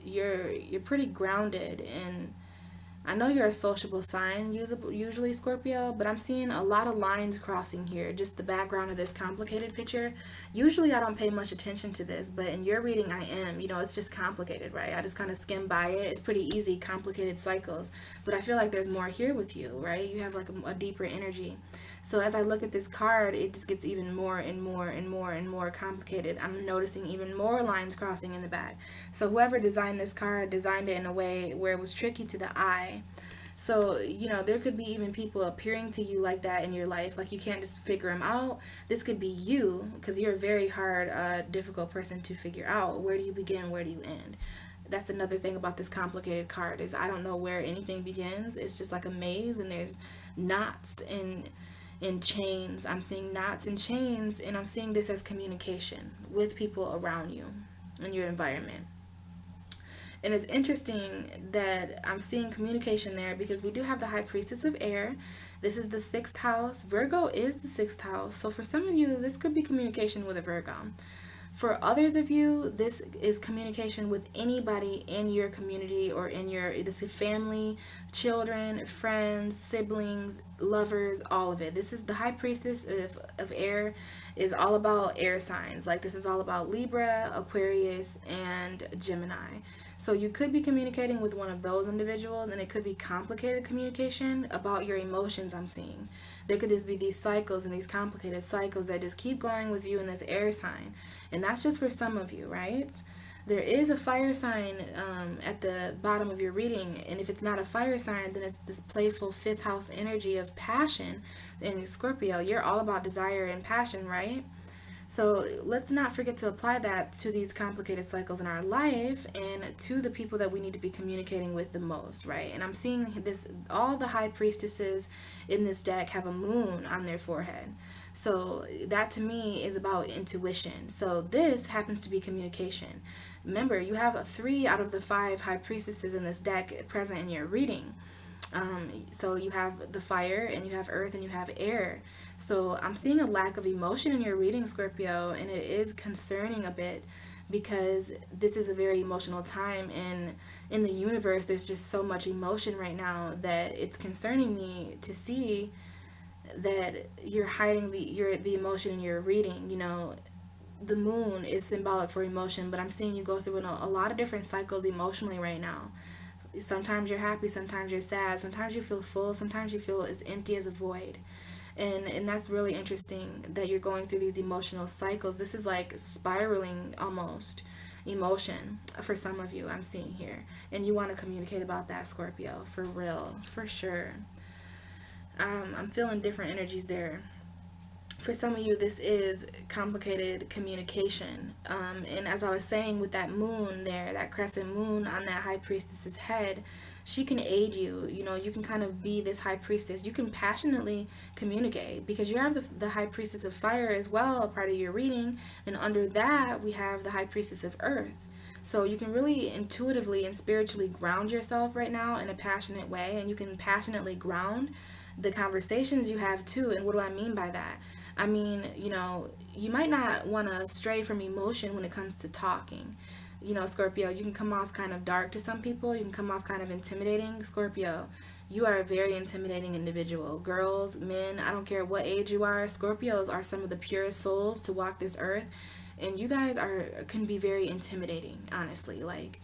you're pretty grounded, and I know you're a sociable sign, usually Scorpio, but I'm seeing a lot of lines crossing here, just the background of this complicated picture. Usually I don't pay much attention to this, but in your reading I am. It's just complicated, right? I just kind of skim by it. It's pretty easy, complicated cycles, but I feel like there's more here with you, right? You have like a deeper energy. So as I look at this card, it just gets even more and more and more and more complicated. I'm noticing even more lines crossing in the back. So whoever designed this card designed it in a way where it was tricky to the eye. So, there could be even people appearing to you like that in your life. Like you can't just figure them out. This could be you, because you're a very hard, difficult person to figure out. Where do you begin? Where do you end? That's another thing about this complicated card, is I don't know where anything begins. It's just like a maze, and there's knots and chains. I'm seeing knots and chains, and I'm seeing this as communication with people around you in your environment. And it's interesting that I'm seeing communication there because we do have the High Priestess of Air. This is the 6th house. Virgo is the 6th house. So for some of you, this could be communication with a Virgo. For others of you, this is communication with anybody in your community or in this is family, children, friends, siblings, lovers, all of it. This is the High Priestess of Air, is all about air signs. Like this is all about Libra, Aquarius, and Gemini. So you could be communicating with one of those individuals, and it could be complicated communication about your emotions. I'm seeing there could just be these cycles and these complicated cycles that just keep going with you in this air sign. And that's just for some of you, right? There is a fire sign at the bottom of your reading, and if it's not a fire sign, then it's this playful 5th house energy of passion. In Scorpio, you're all about desire and passion, right? So let's not forget to apply that to these complicated cycles in our life and to the people that we need to be communicating with the most, right? And I'm seeing this, all the high priestesses in this deck have a moon on their forehead. So that to me is about intuition. So this happens to be communication. Remember, you have 3 out of the 5 high priestesses in this deck present in your reading. So you have the fire, and you have earth, and you have air. So I'm seeing a lack of emotion in your reading, Scorpio, and it is concerning a bit because this is a very emotional time, and in the universe there's just so much emotion right now that it's concerning me to see that you're hiding the emotion in your reading. The moon is symbolic for emotion, but I'm seeing you go through a lot of different cycles emotionally right now. Sometimes you're happy, sometimes you're sad, sometimes you feel full, sometimes you feel as empty as a void. And that's really interesting that you're going through these emotional cycles. This is like spiraling almost emotion for some of you, I'm seeing here. And you want to communicate about that, Scorpio, for real, for sure. I'm feeling different energies there. For some of you, this is complicated communication. And as I was saying, with that moon there, that crescent moon on that high priestess's head, she can aid you. You can kind of be this high priestess. You can passionately communicate because you have the high priestess of fire as well, a part of your reading. And under that, we have the high priestess of earth. So you can really intuitively and spiritually ground yourself right now in a passionate way, and you can passionately ground the conversations you have too. And what do I mean by that? I mean, you might not want to stray from emotion when it comes to talking. Scorpio, you can come off kind of dark to some people. You can come off kind of intimidating. Scorpio, you are a very intimidating individual. Girls, men, I don't care what age you are. Scorpios are some of the purest souls to walk this earth. And you guys can be very intimidating, honestly. Like,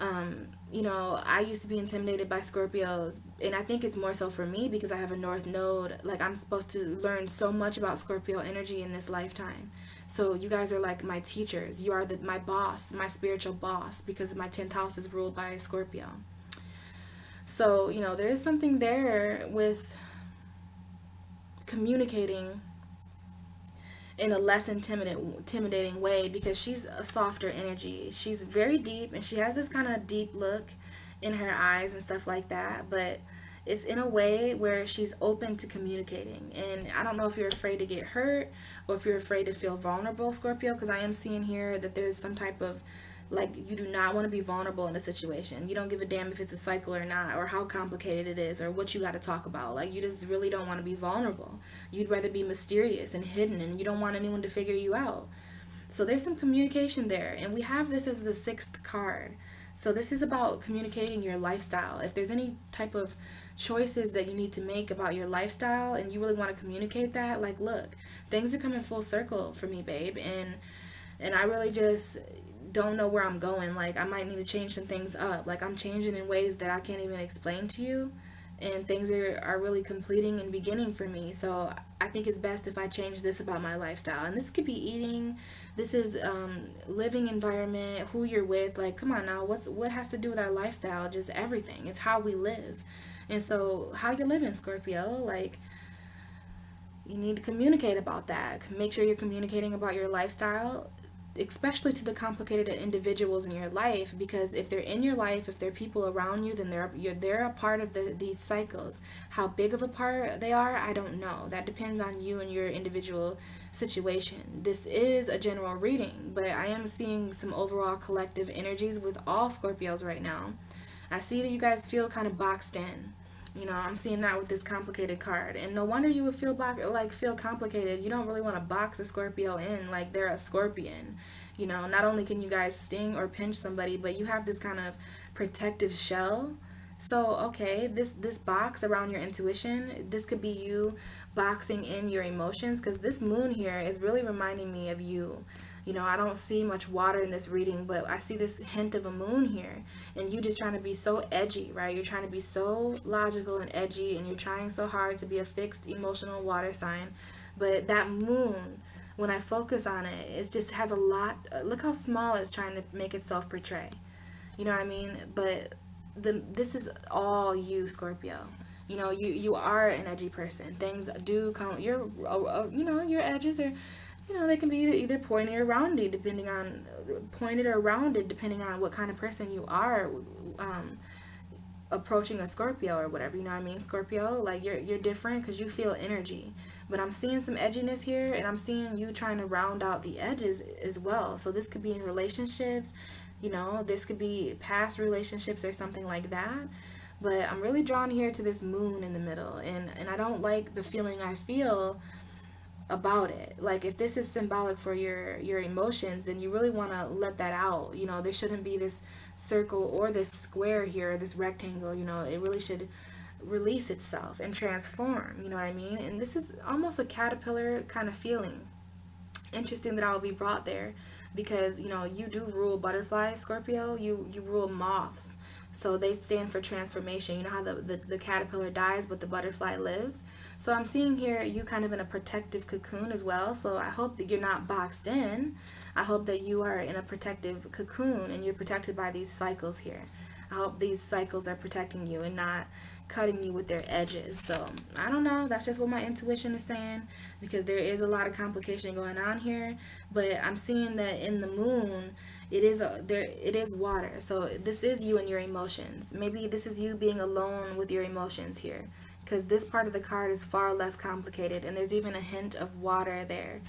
I used to be intimidated by Scorpios, and I think it's more so for me because I have a North Node. Like, I'm supposed to learn so much about Scorpio energy in this lifetime. So you guys are like my teachers. You are my boss, my spiritual boss, because my 10th house is ruled by Scorpio. So, there is something there with communicating in a less intimidating way, because she's a softer energy. She's very deep, and she has this kind of deep look in her eyes and stuff like that, but it's in a way where she's open to communicating. And I don't know if you're afraid to get hurt or if you're afraid to feel vulnerable, Scorpio, because I am seeing here that there's some type of, like, you do not want to be vulnerable in a situation. You don't give a damn if it's a cycle or not, or how complicated it is, or what you got to talk about. Like, you just really don't want to be vulnerable. You'd rather be mysterious and hidden, and you don't want anyone to figure you out. So there's some communication there, and we have this as the 6th card. So this is about communicating your lifestyle. If there's any type of choices that you need to make about your lifestyle and you really want to communicate that, like, look, things are coming full circle for me, babe, and I really just don't know where I'm going. Like, I might need to change some things up. Like, I'm changing in ways that I can't even explain to you, and things are really completing and beginning for me. So I think it's best if I change this about my lifestyle. And this could be eating, this is living environment, who you're with. Like, come on now, what has to do with our lifestyle? Just everything. It's how we live. And so how you living, Scorpio? Like, you need to communicate about that. Make sure you're communicating about your lifestyle, especially to the complicated individuals in your life, because if they're in your life, if they're people around you, then they're a part of these cycles. How big of a part they are, I don't know. That depends on you and your individual situation. This is a general reading, but I am seeing some overall collective energies with all Scorpios right now. I see that you guys feel kind of boxed in. I'm seeing that with this complicated card. And no wonder you would feel complicated. You don't really want to box a Scorpio in like they're a scorpion. Not only can you guys sting or pinch somebody, but you have this kind of protective shell. So, okay, this box around your intuition, this could be you boxing in your emotions, because this moon here is really reminding me of you. I don't see much water in this reading, but I see this hint of a moon here, and you just trying to be so edgy, right? You're trying to be so logical and edgy, and you're trying so hard to be a fixed emotional water sign. But that moon, when I focus on it, it just has a lot. Look how small it's trying to make itself portray. You know what I mean? But this is all you, Scorpio. You are an edgy person. Things do come. Your edges are, they can be either pointed or rounded, depending on what kind of person you are, approaching a Scorpio or whatever. You know what I mean? Scorpio, like, you're different because you feel energy. But I'm seeing some edginess here, and I'm seeing you trying to round out the edges as well. So this could be in relationships. This could be past relationships or something like that. But I'm really drawn here to this moon in the middle, and I don't like the feeling I feel about it. Like if this is symbolic for your emotions, then you really want to let that out. You know, there shouldn't be this circle or this square here, this rectangle. You know, it really should release itself and transform. You know what I mean? And this is almost a caterpillar kind of feeling. Interesting that I will be brought there because you know you do rule butterflies, Scorpio. You rule moths, so they stand for transformation. You know how the caterpillar dies but the butterfly lives. So I'm seeing here you kind of in a protective cocoon as well. So I hope that you're not boxed in. I hope that you are in a protective cocoon and you're protected by these cycles here. I hope these cycles are protecting you and not cutting you with their edges. So I don't know, that's just what my intuition is saying, because there is a lot of complication going on here. But I'm seeing that in the moon it is water. So this is you and your emotions. Maybe this is you being alone with your emotions here, because this part of the card is far less complicated and there's even a hint of water there.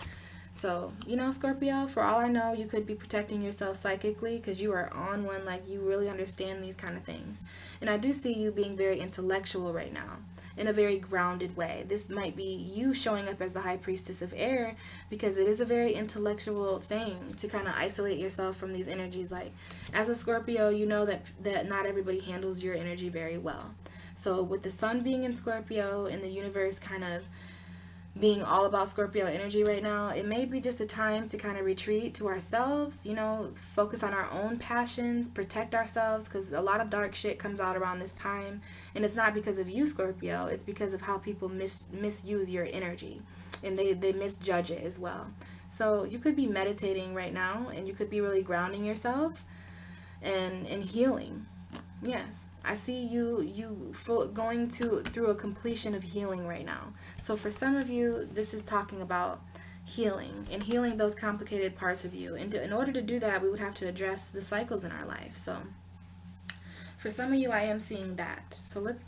So, you know, Scorpio, for all I know, you could be protecting yourself psychically because you are on one, like you really understand these kind of things. And I do see you being very intellectual right now in a very grounded way. This might be you showing up as the high priestess of air because it is a very intellectual thing to kind of isolate yourself from these energies. Like as a Scorpio, you know that not everybody handles your energy very well. So with the sun being in Scorpio and the universe kind of being all about Scorpio energy right now, it may be just a time to kind of retreat to ourselves, you know, focus on our own passions, protect ourselves, because a lot of dark shit comes out around this time. And it's not because of you, Scorpio, it's because of how people misuse your energy and they misjudge it as well. So you could be meditating right now and you could be really grounding yourself and healing. Yes, I see you going through a completion of healing right now. So for some of you, this is talking about healing and healing those complicated parts of you. And in order to do that, we would have to address the cycles in our life. So for some of you, I am seeing that. So let's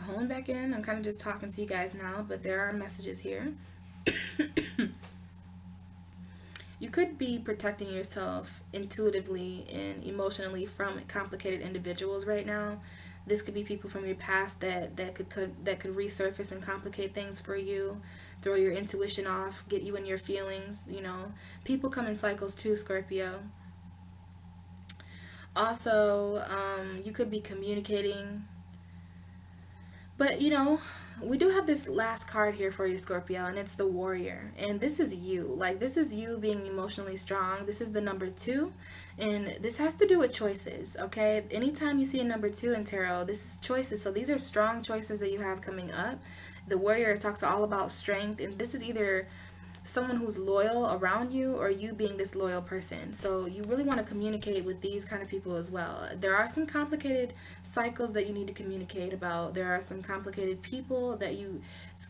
hone back in. I'm kind of just talking to you guys now, but there are messages here. You could be protecting yourself intuitively and emotionally from complicated individuals right now. This could be people from your past that could resurface and complicate things for you, throw your intuition off, get you in your feelings. You know, people come in cycles too, Scorpio. Also, you could be communicating. But, you know, we do have this last card here for you, Scorpio, and it's the Warrior. And this is you. Like, this is you being emotionally strong. This is the number 2. And this has to do with choices, okay? Anytime you see a number 2 in tarot, this is choices. So these are strong choices that you have coming up. The Warrior talks all about strength. And this is either someone who's loyal around you or you being this loyal person. So you really want to communicate with these kind of people as well. There are some complicated cycles that you need to communicate about. There are some complicated people that you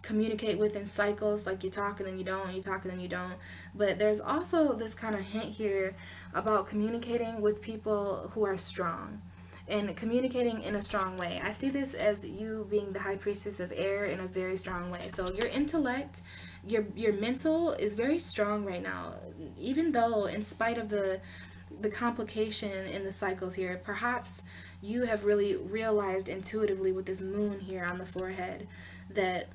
communicate with in cycles, like you talk and then you don't, you talk and then you don't. But there's also this kind of hint here about communicating with people who are strong and communicating in a strong way. I see this as you being the high priestess of air in a very strong way. So your intellect, your mental is very strong right now, even though in spite of the complication in the cycles here, perhaps you have really realized intuitively with this moon here on the forehead that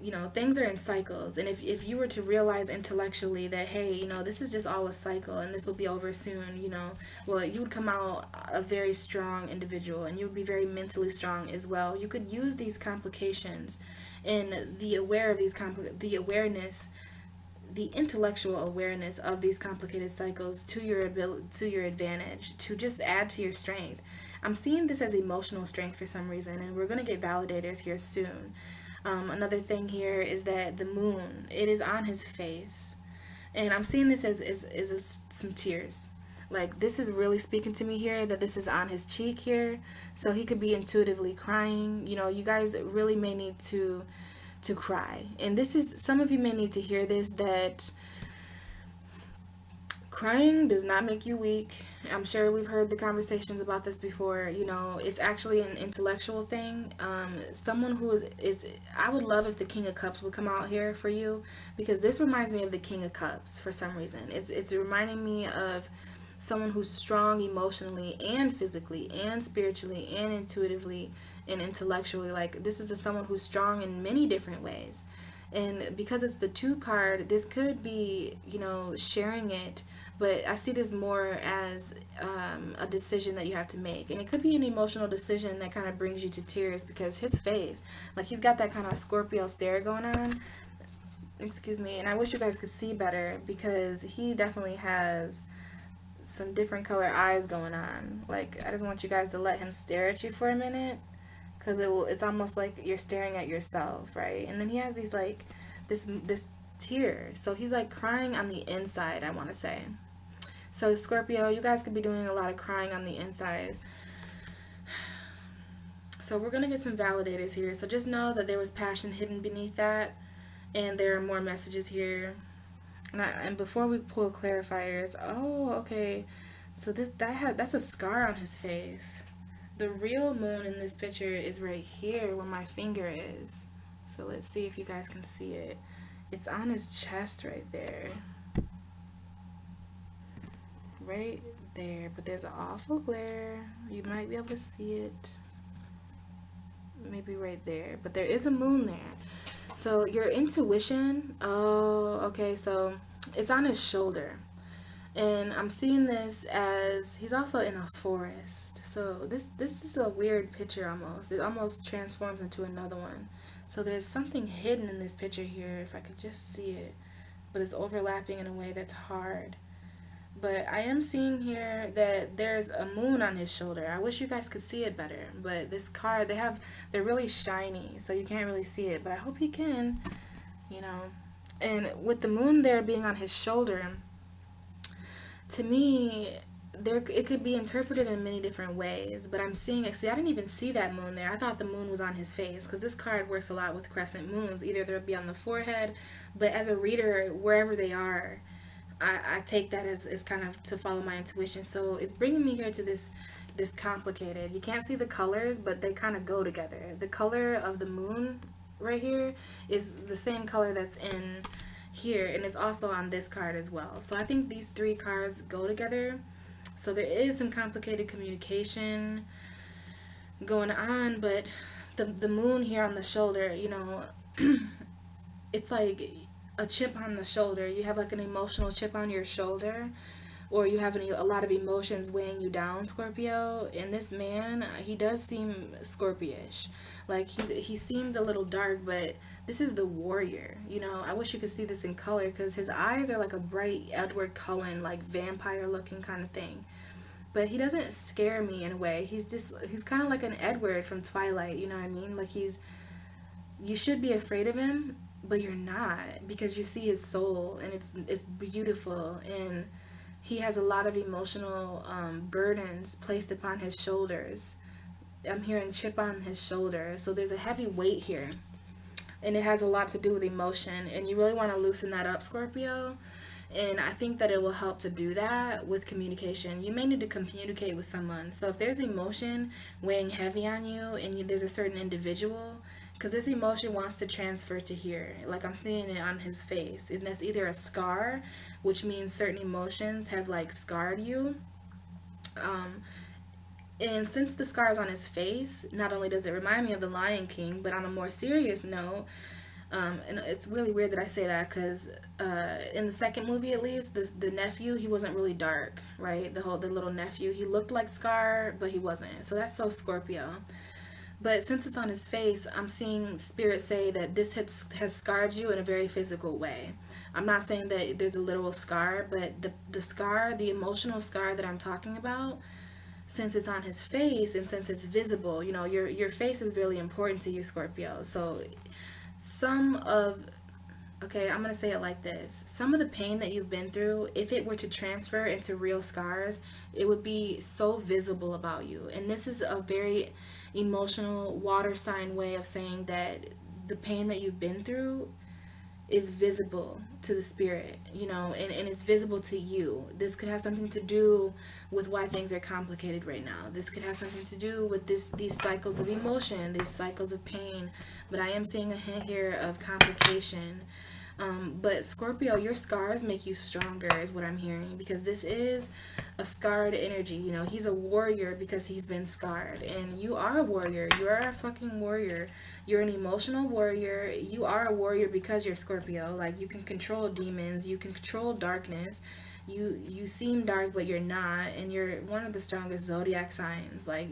you know, things are in cycles. And if you were to realize intellectually that, hey, you know, this is just all a cycle and this will be over soon, you know, well, you would come out a very strong individual and you would be very mentally strong as well. You could use these complications and the awareness, the intellectual awareness of these complicated cycles to your advantage, to just add to your strength. I'm seeing this as emotional strength for some reason, and we're going to get validators here soon. Another thing here is that the moon, it is on his face. And I'm seeing this as some tears. Like, this is really speaking to me here, that this is on his cheek here. So he could be intuitively crying. You know, you guys really may need to cry. And this is, some of you may need to hear this, that crying does not make you weak. I'm sure we've heard the conversations about this before. You know, it's actually an intellectual thing. Someone who is I would love if the King of Cups would come out here for you, because this reminds me of the King of Cups for some reason. It's reminding me of someone who's strong emotionally and physically and spiritually and intuitively and intellectually. Like, this is someone who's strong in many different ways. And because it's the 2 card, this could be, sharing it, but I see this more as a decision that you have to make. And it could be an emotional decision that kind of brings you to tears because his face, like he's got that kind of Scorpio stare going on. Excuse me. And I wish you guys could see better because he definitely has some different color eyes going on. Like, I just want you guys to let him stare at you for a minute because it's almost like you're staring at yourself, right? And then he has these like this tear, so he's like crying on the inside, I want to say. So Scorpio, you guys could be doing a lot of crying on the inside. So we're gonna get some validators here, so just know that there was passion hidden beneath that, and there are more messages here. And before we pull clarifiers, oh, okay, so that's a scar on his face. The real moon in this picture is right here where my finger is. So let's see if you guys can see it. It's on his chest right there. Right there. But there's an awful glare. You might be able to see it. Maybe right there. But there is a moon there. So your intuition, oh, okay, so it's on his shoulder. And I'm seeing this as he's also in a forest. So this is a weird picture almost. It almost transforms into another one. So there's something hidden in this picture here, if I could just see it. But it's overlapping in a way that's hard. But I am seeing here that there's a moon on his shoulder. I wish you guys could see it better. But this card, they're really shiny, so you can't really see it. But I hope you can, And with the moon there being on his shoulder, to me, it could be interpreted in many different ways, but I'm seeing it. See, I didn't even see that moon there. I thought the moon was on his face because this card works a lot with crescent moons. Either they'll be on the forehead, but as a reader, wherever they are, I take that as kind of to follow my intuition. So it's bringing me here to this complicated. You can't see the colors, but they kind of go together. The color of the moon right here is the same color that's in here, and it's also on this card as well. So I think these 3 cards go together. So there is some complicated communication going on, but the moon here on the shoulder, it's like a chip on the shoulder. You have like an emotional chip on your shoulder, or you have a lot of emotions weighing you down, Scorpio. And this man, he does seem Scorpio-ish. Like he seems a little dark, but this is the warrior. I wish you could see this in color because his eyes are like a bright Edward Cullen, like vampire looking kind of thing. But he doesn't scare me in a way. He's kind of like an Edward from Twilight, you know what I mean? Like you should be afraid of him, but you're not, because you see his soul, and it's beautiful, and he has a lot of emotional burdens placed upon his shoulders. I'm hearing chip on his shoulder, so there's a heavy weight here, and it has a lot to do with emotion, and you really want to loosen that up, Scorpio. And I think that it will help to do that with communication. You may need to communicate with someone. So if there's emotion weighing heavy on you, and there's a certain individual, because this emotion wants to transfer to here. Like I'm seeing it on his face. And that's either a scar, which means certain emotions have like scarred you. And since the scar is on his face, not only does it remind me of the Lion King, but on a more serious note, and it's really weird that I say that because in the second movie, at least, the nephew, he wasn't really dark, right? The little nephew, he looked like Scar, but he wasn't. So that's so Scorpio. But since it's on his face, I'm seeing Spirit say that this has scarred you in a very physical way. I'm not saying that there's a literal scar, but the scar, the emotional scar that I'm talking about, since it's on his face and since it's visible, your face is really important to you, Scorpio. So okay, I'm going to say it like this. Some of the pain that you've been through, if it were to transfer into real scars, it would be so visible about you. And this is a very emotional water sign way of saying that the pain that you've been through is visible to the spirit, and it's visible to you. This could have something to do with why things are complicated right now. This could have something to do with these cycles of emotion, these cycles of pain. But I am seeing a hint here of complication. But Scorpio, your scars make you stronger, is what I'm hearing, because this is a scarred energy. You know, he's a warrior because he's been scarred, and you are a warrior. You are a fucking warrior. You're an emotional warrior. You are a warrior because you're Scorpio. Like, you can control demons, you can control darkness. You seem dark, but you're not, and you're one of the strongest zodiac signs. Like,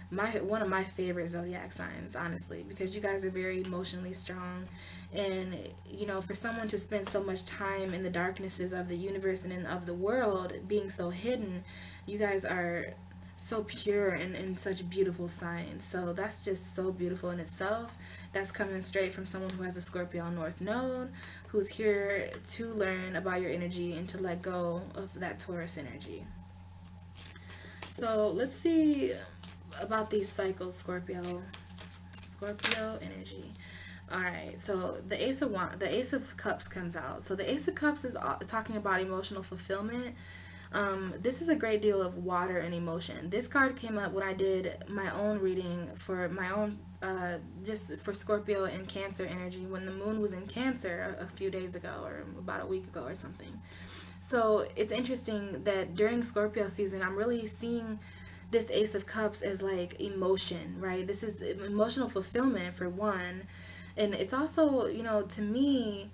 one of my favorite zodiac signs, honestly, because you guys are very emotionally strong. And you know, for someone to spend so much time in the darknesses of the universe and of the world, being so hidden, you guys are so pure and such beautiful signs. So that's just so beautiful in itself. That's coming straight from someone who has a Scorpio North Node, who's here to learn about your energy and to let go of that Taurus energy. So let's see about these cycles, Scorpio. Scorpio energy. All right, so the Ace of Cups comes out. So the Ace of Cups is talking about emotional fulfillment. This is a great deal of water and emotion. This card came up when I did my own reading for my own, just for Scorpio and Cancer energy, when the moon was in Cancer a few days ago, or about a week ago or something. So it's interesting that during Scorpio season, I'm really seeing this Ace of Cups as like emotion, right? This is emotional fulfillment for one. And it's also, you know, to me,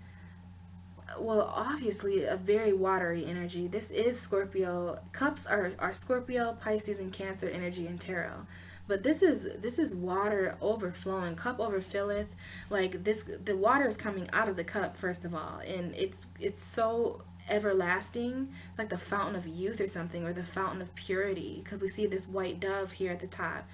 well, obviously a very watery energy. This is Scorpio. Cups are Scorpio, Pisces, and Cancer energy in tarot. But this is water overflowing. Cup overfilleth. Like, this, the water is coming out of the cup, first of all, and it's so everlasting. It's like the fountain of youth or something, or the fountain of purity, because we see this white dove here at the top.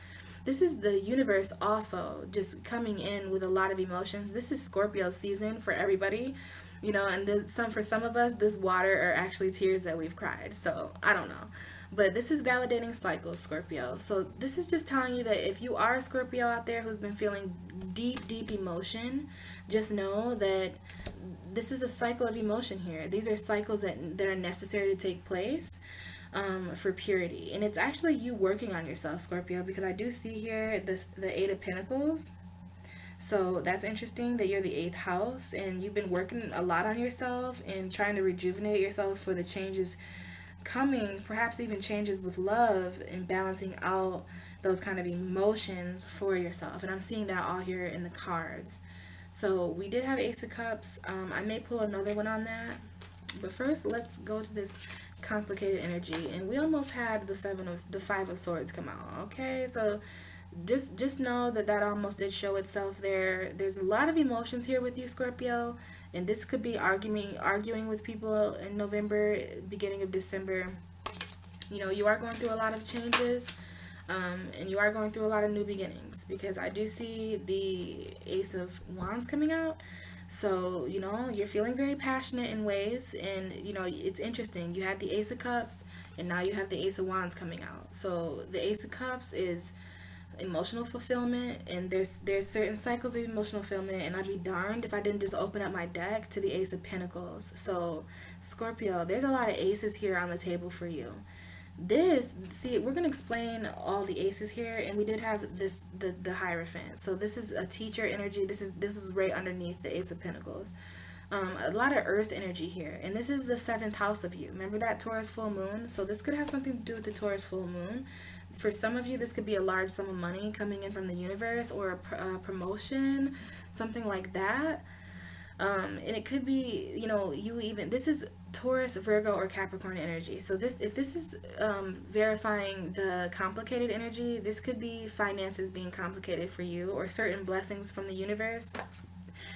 This is the universe also just coming in with a lot of emotions. This is Scorpio season for everybody, you know, and for some of us, this water are actually tears that we've cried. So I don't know, but this is validating cycles, Scorpio. So this is just telling you that if you are a Scorpio out there who's been feeling deep emotion, just know that this is a cycle of emotion here. These are cycles that are necessary to take place, for purity. And it's actually you working on yourself, Scorpio, because I do see here the Eight of Pentacles. So that's interesting that you're the eighth house and you've been working a lot on yourself and trying to rejuvenate yourself for the changes coming, perhaps even changes with love, and balancing out those kind of emotions for yourself. And I'm seeing that all here in the cards. So we did have Ace of Cups. I may pull another one on that. But first, let's go to this complicated energy. And we almost had the Five of Swords come out. Okay, so just know that almost did show itself there. There's a lot of emotions here with you, Scorpio, and this could be arguing with people in November, beginning of December. You know, you are going through a lot of changes, and you are going through a lot of new beginnings, because I do see the Ace of Wands coming out. So, you know, you're feeling very passionate in ways, and, you know, it's interesting. You had the Ace of Cups, and now you have the Ace of Wands coming out. So the Ace of Cups is emotional fulfillment, and there's certain cycles of emotional fulfillment, and I'd be darned if I didn't just open up my deck to the Ace of Pentacles. So Scorpio, there's a lot of aces here on the table for you. See, we're going to explain all the aces here, and we did have the Hierophant. So this is a teacher energy. This is right underneath the Ace of Pentacles. A lot of earth energy here, and this is the 7th house of you. Remember that Taurus full moon? So this could have something to do with the Taurus full moon. For some of you, this could be a large sum of money coming in from the universe, or a promotion, something like that. And it could be, you know, this is Taurus, Virgo, or Capricorn energy. So if this is verifying the complicated energy, this could be finances being complicated for you, or certain blessings from the universe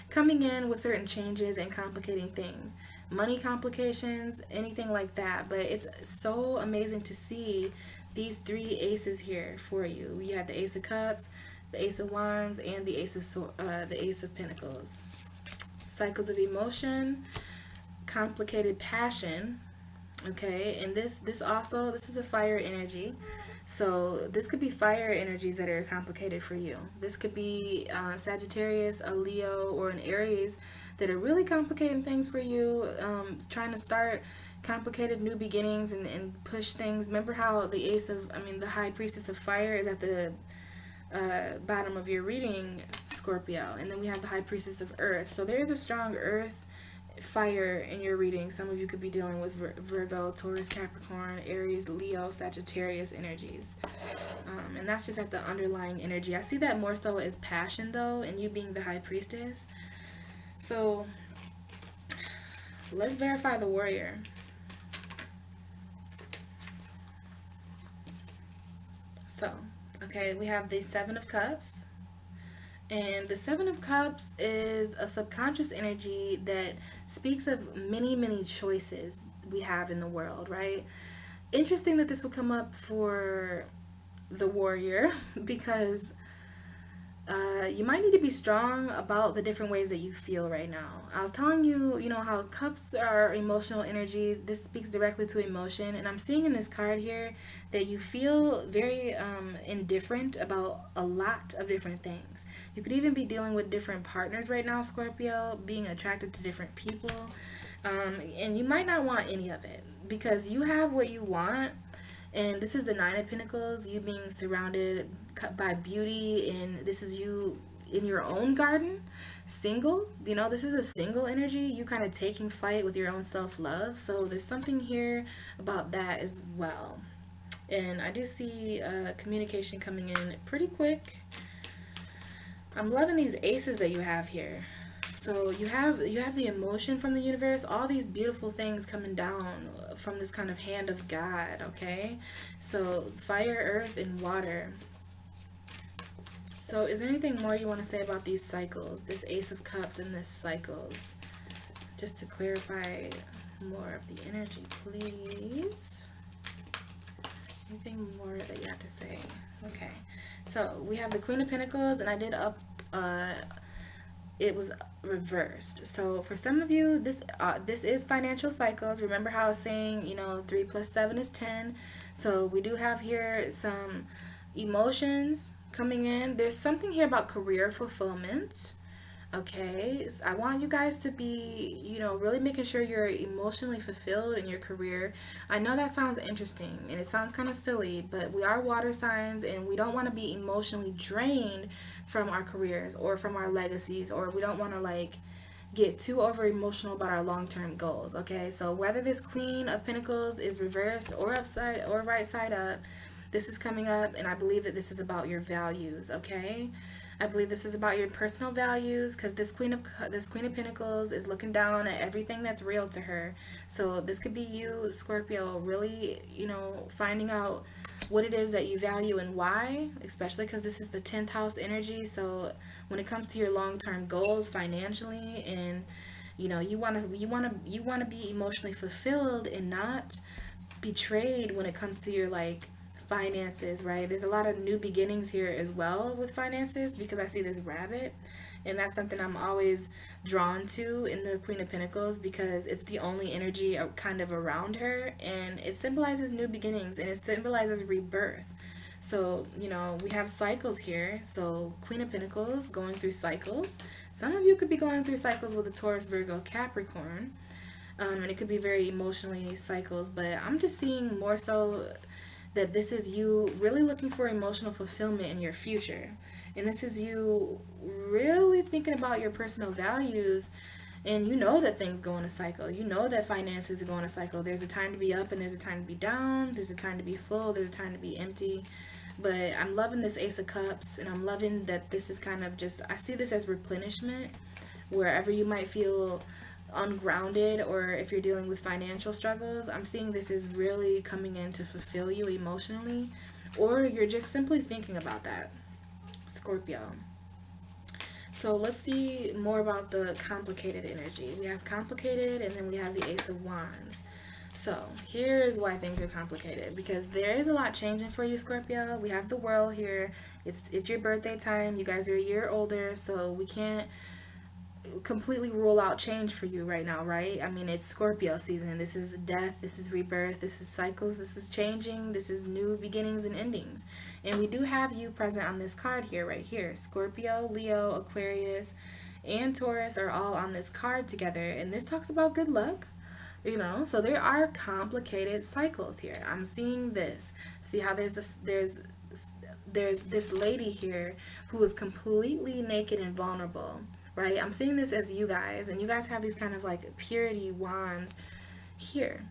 coming in with certain changes and complicating things. Money complications, anything like that. But it's so amazing to see these 3 aces here for you. You have the Ace of Cups, the Ace of Wands, and the Ace of Pentacles. Cycles of emotion, complicated passion. Okay, and this is a fire energy. So this could be fire energies that are complicated for you. This could be Sagittarius, a Leo, or an Aries that are really complicating things for you, trying to start complicated new beginnings and push things. Remember how the High Priestess of Fire is at the bottom of your reading, Scorpio, and then we have the High Priestess of Earth. So there is a strong earth fire in your reading. Some of you could be dealing with Virgo, Taurus, Capricorn, Aries, Leo, Sagittarius energies. And that's just at the underlying energy. I see that more so as passion, though, and you being the high priestess. So let's verify the warrior. So, okay, we have the Seven of Cups. And the Seven of Cups is a subconscious energy that speaks of many, many choices we have in the world, right? Interesting that this would come up for the warrior because you might need to be strong about the different ways that you feel right now. I was telling you, you know, how cups are emotional energies. This speaks directly to emotion. And I'm seeing in this card here that you feel very indifferent about a lot of different things. You could even be dealing with different partners right now, Scorpio, being attracted to different people. And you might not want any of it because you have what you want. And this is the Nine of Pentacles, you being surrounded by beauty, and this is you in your own garden, single. You know, this is a single energy, you kind of taking flight with your own self-love. So there's something here about that as well. And I do see communication coming in pretty quick. I'm loving these aces that you have here. So you have the emotion from the universe, all these beautiful things coming down from this kind of hand of God, okay? So fire, earth, and water. So is there anything more you want to say about these cycles, this Ace of Cups and this cycles? Just to clarify more of the energy, please. Anything more that you have to say? Okay. So we have the Queen of Pentacles, and I did up it was reversed. So for some of you, this is financial cycles. Remember how I was saying, you know, 3 plus 7 is 10. So we do have here some emotions coming in. There's something here about career fulfillment. Okay, so I want you guys to be, you know, really making sure you're emotionally fulfilled in your career. I know that sounds interesting and it sounds kind of silly, but we are water signs and we don't want to be emotionally drained from our careers or from our legacies, or we don't want to like get too over emotional about our long-term goals. Okay, so whether this Queen of Pentacles is reversed or upside or right side up, this is coming up, and I believe that this is about your values. Okay, I believe this is about your personal values, because this Queen of Pentacles is looking down at everything that's real to her. So this could be you, Scorpio, really, you know, finding out what it is that you value and why, especially because this is the 10th house energy. So when it comes to your long-term goals financially, and you know, you want to be emotionally fulfilled and not betrayed when it comes to your like finances, right? There's a lot of new beginnings here as well with finances, because I see this rabbit, and that's something I'm always drawn to in the Queen of Pentacles, because it's the only energy kind of around her, and it symbolizes new beginnings and it symbolizes rebirth. So, you know, we have cycles here. So Queen of Pentacles going through cycles. Some of you could be going through cycles with a Taurus, Virgo, Capricorn, and it could be very emotionally cycles, but I'm just seeing more so that this is you really looking for emotional fulfillment in your future. And this is you really thinking about your personal values, and you know that things go in a cycle. You know that finances go in a cycle. There's a time to be up and there's a time to be down. There's a time to be full. There's a time to be empty. But I'm loving this Ace of Cups, and I'm loving that this is kind of just, I see this as replenishment. Wherever you might feel ungrounded, or if you're dealing with financial struggles, I'm seeing this is really coming in to fulfill you emotionally, or you're just simply thinking about that, Scorpio. So let's see more about the complicated energy. We have complicated, and then we have the Ace of Wands. So here is why things are complicated, because there is a lot changing for you, Scorpio. We have the World here. It's your birthday time. You guys are a year older, so we can't completely rule out change for you right now, right? I mean, it's Scorpio season. This is death, this is rebirth, this is cycles, this is changing, this is new beginnings and endings. And we do have you present on this card here, right here. Scorpio, Leo, Aquarius, and Taurus are all on this card together, and this talks about good luck, you know. So there are complicated cycles here. I'm seeing this. See how there's this lady here who is completely naked and vulnerable, right? I'm seeing this as you guys, and you guys have these kind of like purity wands here,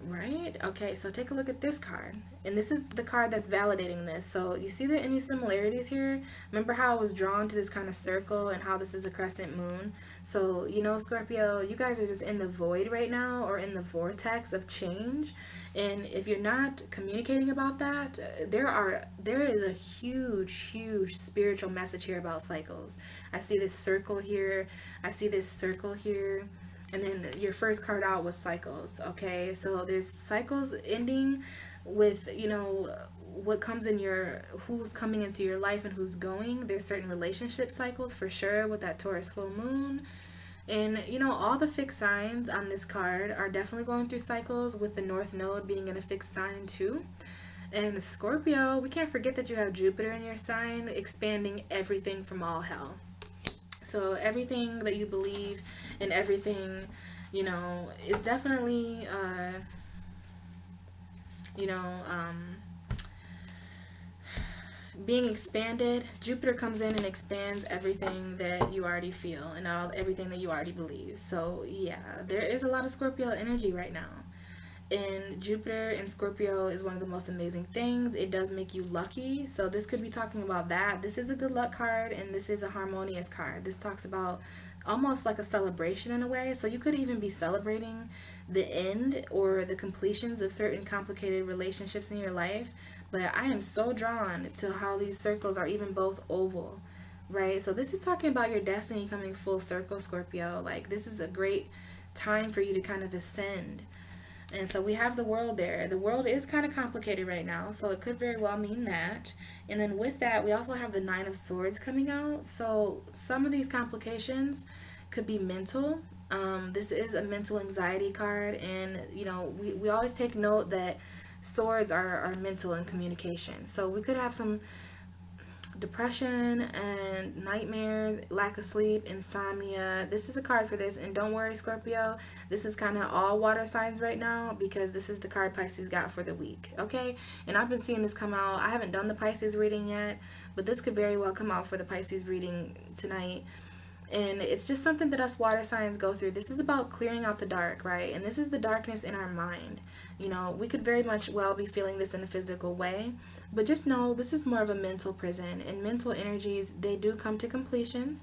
right? Okay, so take a look at this card. And this is the card that's validating this. So you see there any similarities here? Remember how I was drawn to this kind of circle and how this is a crescent moon? So, you know, Scorpio, you guys are just in the void right now, or in the vortex of change. And if you're not communicating about that, there is a huge spiritual message here about cycles. I see this circle here. I see this circle here. And then your first card out was cycles. Okay, so there's cycles ending with, you know, what comes in your, who's coming into your life and who's going. There's certain relationship cycles for sure with that Taurus full moon. And, you know, all the fixed signs on this card are definitely going through cycles, with the North Node being in a fixed sign too. And the Scorpio, we can't forget that you have Jupiter in your sign, expanding everything from all hell. So everything that you believe and everything, you know, is definitely, you know, being expanded. Jupiter comes in and expands everything that you already feel and everything that you already believe. So yeah, there is a lot of Scorpio energy right now. And Jupiter in Scorpio is one of the most amazing things. It does make you lucky. So this could be talking about that. This is a good luck card, and this is a harmonious card. This talks about almost like a celebration in a way. So you could even be celebrating the end or the completions of certain complicated relationships in your life. But I am so drawn to how these circles are even both oval, right? So this is talking about your destiny coming full circle, Scorpio. Like, this is a great time for you to kind of ascend. And so we have the world there. The world is kind of complicated right now, so it could very well mean that. And then with that, we also have the Nine of Swords coming out. So some of these complications could be mental. This is a mental anxiety card, and, you know, we always take note that swords are mental and communication. So we could have some depression and nightmares, lack of sleep, insomnia. This is a card for this. And don't worry, Scorpio, this is kind of all water signs right now, because this is the card Pisces got for the week. Okay, and I've been seeing this come out. I haven't done the Pisces reading yet, but this could very well come out for the Pisces reading tonight. And it's just something that us water signs go through. This is about clearing out the dark, right? And this is the darkness in our mind. You know, we could very much well be feeling this in a physical way, but just know this is more of a mental prison. And mental energies, they do come to completions.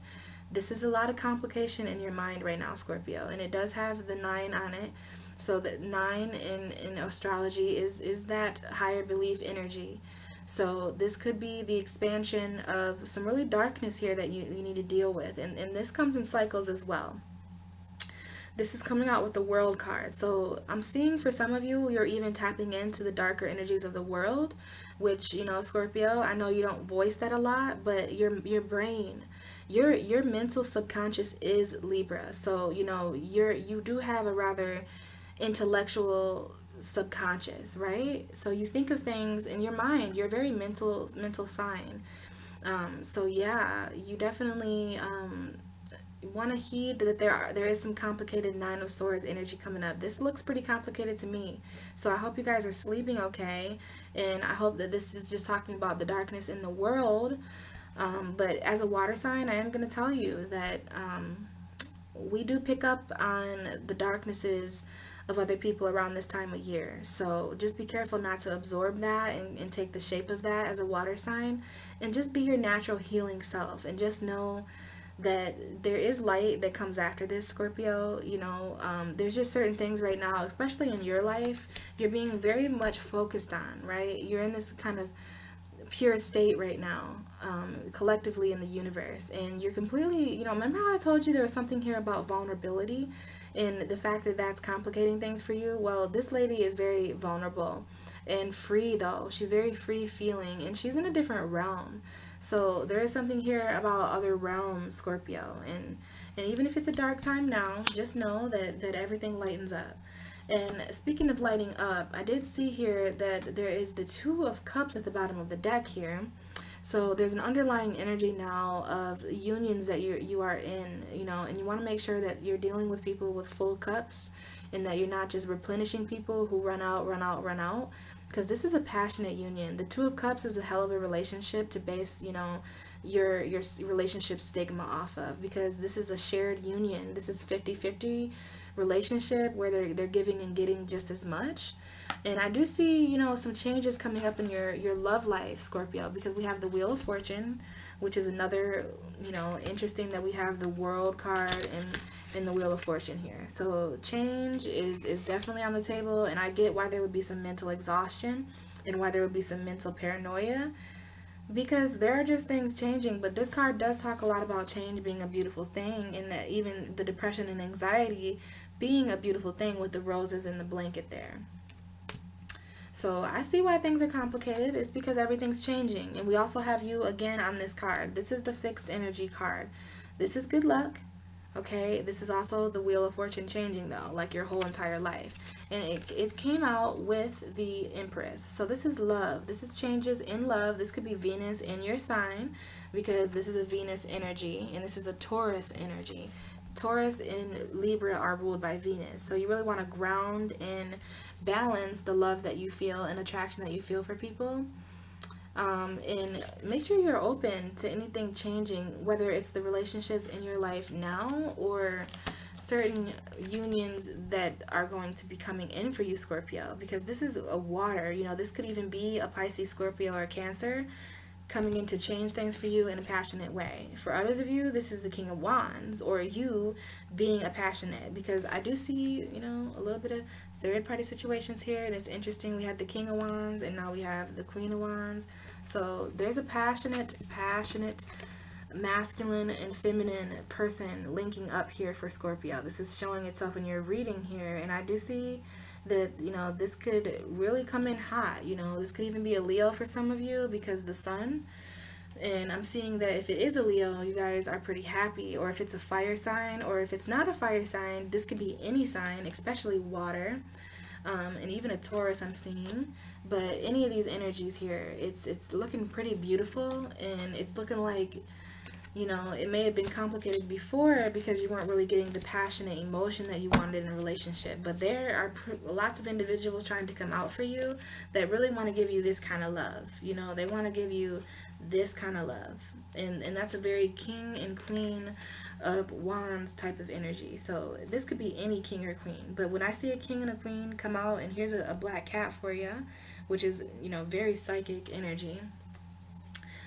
This is a lot of complication in your mind right now, Scorpio. And it does have the 9 on it. So that 9 in astrology is that higher belief energy. So this could be the expansion of some really darkness here that you need to deal with. And this comes in cycles as well. This is coming out with the World card. So I'm seeing for some of you, you're even tapping into the darker energies of the world, which, you know, Scorpio, I know you don't voice that a lot, but your brain, your mental subconscious is Libra. So, you know, you do have a rather intellectual subconscious, right? So you think of things in your mind. You're a very mental sign. So yeah, you definitely want to heed that there is some complicated 9 of Swords energy coming up. This looks pretty complicated to me. So I hope you guys are sleeping okay, and I hope that this is just talking about the darkness in the world. But as a water sign, I am going to tell you that we do pick up on the darknesses of other people around this time of year. So just be careful not to absorb that and take the shape of that as a water sign, and just be your natural healing self, and just know that there is light that comes after this, Scorpio. You know, there's just certain things right now, especially in your life, you're being very much focused on, right? You're in this kind of pure state right now, collectively in the universe, and you're completely, you know, remember how I told you there was something here about vulnerability and the fact that that's complicating things for you? Well, this lady is very vulnerable and free, though. She's very free feeling, and she's in a different realm. So there is something here about other realms, Scorpio, and even if it's a dark time now, just know that everything lightens up. And speaking of lighting up, I did see here that there is the 2 of Cups at the bottom of the deck here. So there's an underlying energy now of unions that you are in, you know, and you want to make sure that you're dealing with people with full cups, and that you're not just replenishing people who run out, because this is a passionate union. The 2 of Cups is a hell of a relationship to base, you know, your relationship stigma off of, because this is a shared union. This is 50-50 relationship where they're giving and getting just as much. And I do see, some changes coming up in your love life, Scorpio, because we have the Wheel of Fortune, which is another, interesting that we have the World card and in the Wheel of Fortune here. So change is definitely on the table, and I get why there would be some mental exhaustion and why there would be some mental paranoia, because there are just things changing. But this card does talk a lot about change being a beautiful thing, and that even the depression and anxiety being a beautiful thing with the roses in the blanket there. So I see why things are complicated. It's because everything's changing. And we also have you again on this card. This is the fixed energy card. This is good luck. Okay, this is also the Wheel of Fortune changing though, like your whole entire life. And it came out with the Empress. So this is love. This is changes in love. This could be Venus in your sign, because this is a Venus energy and this is a Taurus energy. Taurus and Libra are ruled by Venus. So you really want to ground and balance the love that you feel and attraction that you feel for people. And make sure you're open to anything changing, whether it's the relationships in your life now or certain unions that are going to be coming in for you, Scorpio, because this is a water. This could even be a Pisces, Scorpio, or Cancer coming in to change things for you in a passionate way. For others of you, this is the King of Wands, or you being a passionate, because I do see, a little bit of third party situations here, and it's interesting. We had the King of Wands and now we have the Queen of Wands. So there's a passionate masculine and feminine person linking up here for Scorpio. This is showing itself in your reading here, and I do see that this could really come in hot. This could even be a Leo for some of you, because the sun. And I'm seeing that if it is a Leo, you guys are pretty happy. Or if it's a fire sign, or if it's not a fire sign, this could be any sign, especially water, and even a Taurus I'm seeing. But any of these energies here, it's looking pretty beautiful, and it's looking like, it may have been complicated before because you weren't really getting the passionate emotion that you wanted in a relationship. But there are lots of individuals trying to come out for you that really want to give you this kind of love. They want to give you this kind of love. And that's a very King and Queen of Wands type of energy. So this could be any king or queen. But when I see a king and a queen come out, and here's a black cat for you, which is, very psychic energy.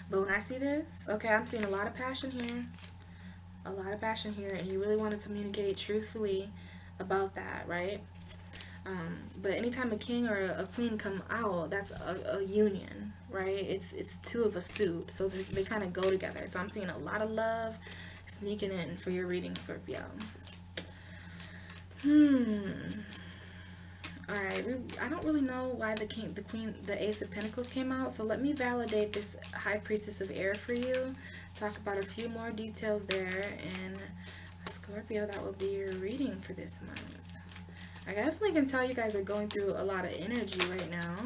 But when I see this, okay, I'm seeing a lot of passion here. A lot of passion here, and you really want to communicate truthfully about that, right? But anytime a king or a queen come out, that's a union, right? It's two of a suit, so they kind of go together. So I'm seeing a lot of love sneaking in for your reading, Scorpio. Alright, I don't really know why the king, the queen, the Ace of Pentacles came out, so let me validate this High Priestess of Air for you. Talk about a few more details there, and Scorpio, that will be your reading for this month. I definitely can tell you guys are going through a lot of energy right now.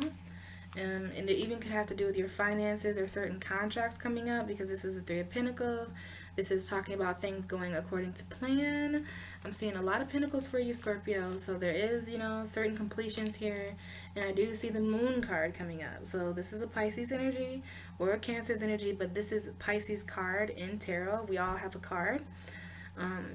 And it even could have to do with your finances or certain contracts coming up, because this is the Three of Pentacles. This is talking about things going according to plan. I'm seeing a lot of pentacles for you, Scorpio. So there is, certain completions here. And I do see the Moon card coming up. So this is a Pisces energy or a Cancer's energy, but this is Pisces card in tarot. We all have a card.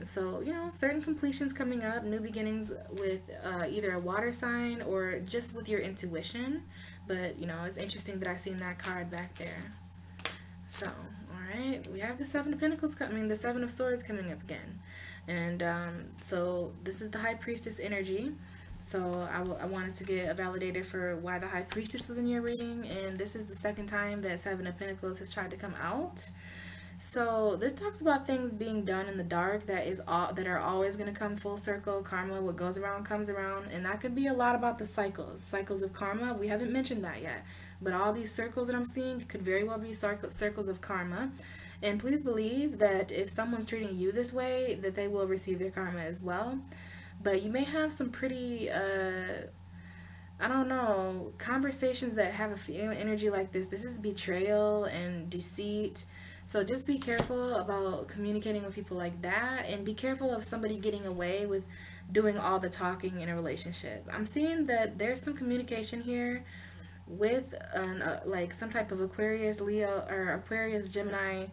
So, certain completions coming up, new beginnings with either a water sign or just with your intuition. But, it's interesting that I've seen that card back there. So, alright, we have the Seven of Pentacles coming, the Seven of Swords coming up again. And so this is the High Priestess energy. So I wanted to get a validator for why the High Priestess was in your reading. And this is the second time that Seven of Pentacles has tried to come out. So this talks about things being done in the dark that are always going to come full circle. Karma, what goes around comes around, and that could be a lot about the cycles of karma. We haven't mentioned that yet, but all these circles that I'm seeing could very well be circles of karma. And please believe that if someone's treating you this way, that they will receive their karma as well. But you may have some pretty I don't know, conversations that have a feeling energy like this. This is betrayal and deceit. So just be careful about communicating with people like that, and be careful of somebody getting away with doing all the talking in a relationship. I'm seeing that there's some communication here with like some type of Aquarius, Leo, or Aquarius, Gemini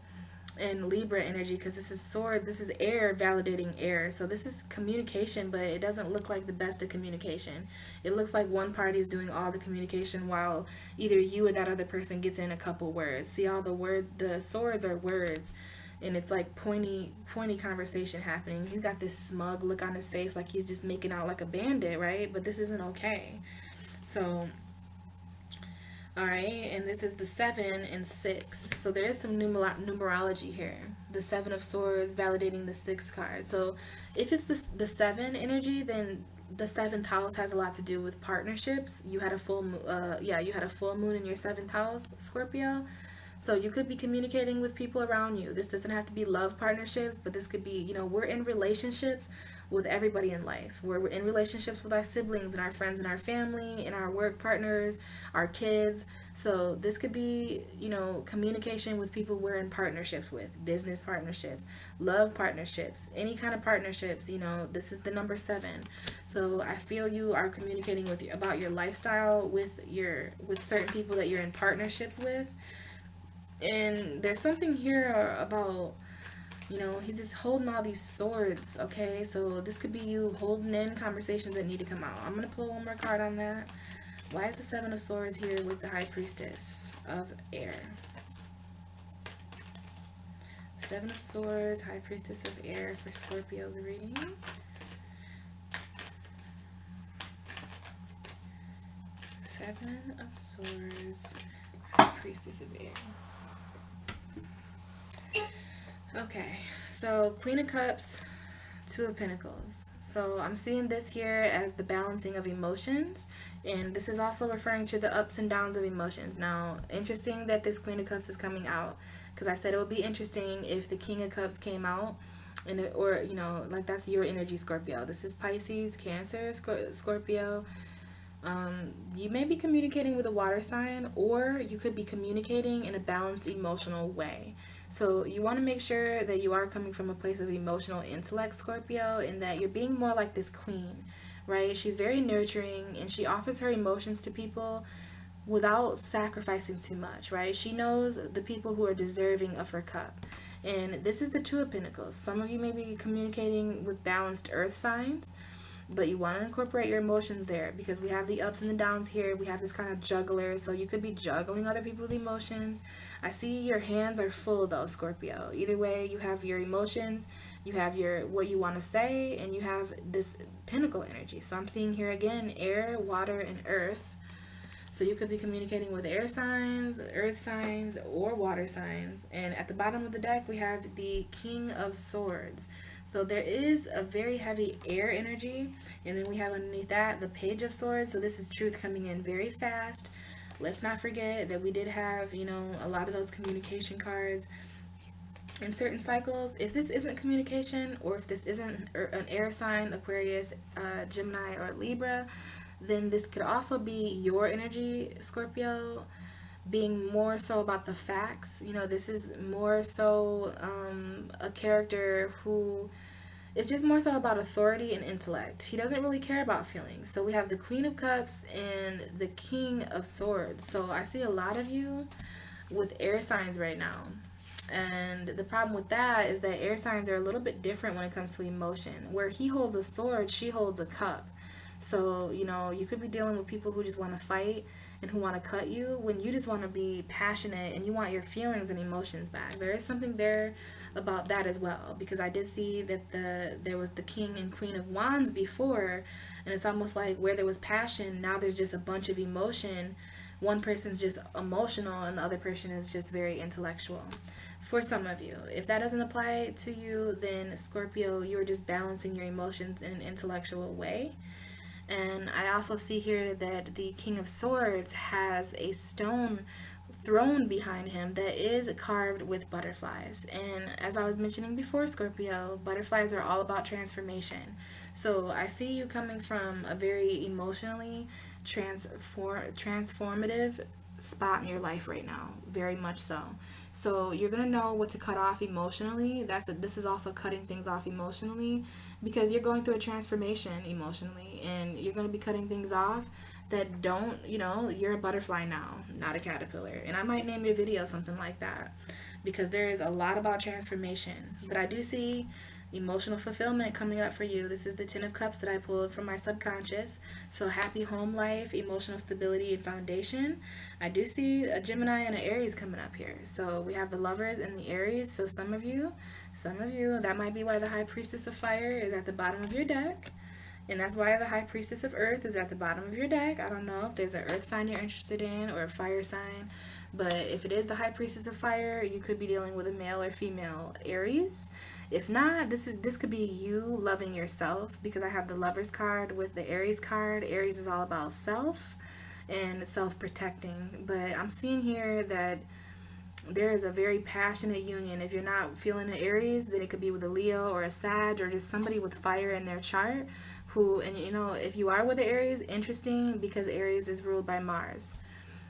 and Libra energy, because this is sword, this is air validating air. So this is communication, but it doesn't look like the best of communication. It looks like one party is doing all the communication while either you or that other person gets in a couple words. See all the words, the swords are words, and it's like pointy conversation happening. He's got this smug look on his face, like he's just making out like a bandit, right? But this isn't okay. So all right, and this is the 7 and 6. So there is some numerology here. The 7 of Swords validating the 6 card. So if it's the 7 energy, then the 7th house has a lot to do with partnerships. You had a you had a full moon in your 7th house, Scorpio. So you could be communicating with people around you. This doesn't have to be love partnerships, but this could be, we're in relationships with everybody in life. We're in relationships with our siblings and our friends and our family and our work partners, our kids. So this could be, communication with people we're in partnerships with, business partnerships, love partnerships, any kind of partnerships. This is the number 7. So I feel you are communicating about your lifestyle with certain people that you're in partnerships with. And there's something here about, he's just holding all these swords, okay? So this could be you holding in conversations that need to come out. I'm going to pull one more card on that. Why is the 7 of Swords here with the High Priestess of Air? 7 of Swords, High Priestess of Air for Scorpio's reading. Seven of Swords, High Priestess of Air. Okay, so Queen of Cups, Two of Pentacles. So I'm seeing this here as the balancing of emotions, and this is also referring to the ups and downs of emotions. Now, interesting that this Queen of Cups is coming out, because I said it would be interesting if the King of Cups came out, or like that's your energy, Scorpio. This is Pisces, Cancer, Scorpio. You may be communicating with a water sign, or you could be communicating in a balanced emotional way. So you want to make sure that you are coming from a place of emotional intellect, Scorpio, and that you're being more like this queen, right? She's very nurturing, and she offers her emotions to people without sacrificing too much, right? She knows the people who are deserving of her cup. And this is the Two of Pentacles. Some of you may be communicating with balanced earth signs, but you want to incorporate your emotions there, because we have the ups and the downs here. We have this kind of juggler, so you could be juggling other people's emotions. I see your hands are full though, Scorpio. Either way, you have your emotions, you have what you want to say, and you have this pentacle energy. So I'm seeing here again air, water, and earth. So you could be communicating with air signs, earth signs, or water signs. And at the bottom of the deck, we have the King of Swords. So there is a very heavy air energy, and then we have underneath that the Page of Swords. So this is truth coming in very fast. Let's not forget that we did have, a lot of those communication cards in certain cycles. If this isn't communication, or if this isn't an air sign, Aquarius, Gemini, or Libra, then this could also be your energy, Scorpio, being more so about the facts. This is more so a character who is just more so about authority and intellect. He doesn't really care about feelings. So we have the Queen of Cups and the King of Swords. So I see a lot of you with air signs right now. And the problem with that is that air signs are a little bit different when it comes to emotion. Where he holds a sword, she holds a cup. So, you could be dealing with people who just want to fight and who want to cut you, when you just want to be passionate and you want your feelings and emotions back. There is something there about that as well, because I did see that there was the King and Queen of Wands before, and it's almost like where there was passion, now there's just a bunch of emotion. One person's just emotional and the other person is just very intellectual. For some of you, if that doesn't apply to you, then Scorpio, you're just balancing your emotions in an intellectual way. And I also see here that the King of Swords has a stone throne behind him that is carved with butterflies. And as I was mentioning before, Scorpio, butterflies are all about transformation. So I see you coming from a very emotionally transformative spot in your life right now, very much so. So you're going to know what to cut off emotionally. This is also cutting things off emotionally, because you're going through a transformation emotionally, and you're going to be cutting things off that don't, you're a butterfly now, not a caterpillar. And I might name your video something like that. because there is a lot about transformation. But I do see emotional fulfillment coming up for you. This is the Ten of Cups that I pulled from my subconscious. So happy home life, emotional stability, and foundation. I do see a Gemini and an Aries coming up here. So we have the Lovers and the Aries. So some of you, that might be why the High Priestess of Fire is at the bottom of your deck. And that's why the High Priestess of Earth is at the bottom of your deck. I don't know if there's an Earth sign you're interested in or a fire sign. But if it is the High Priestess of Fire, you could be dealing with a male or female Aries. If not, this could be you loving yourself, because I have the Lovers card with the Aries card. Aries is all about self and self-protecting. But I'm seeing here that there is a very passionate union. If you're not feeling an Aries, then it could be with a Leo or a Sag or just somebody with fire in their chart who, and you know, if you are with the Aries, interesting, because Aries is ruled by Mars.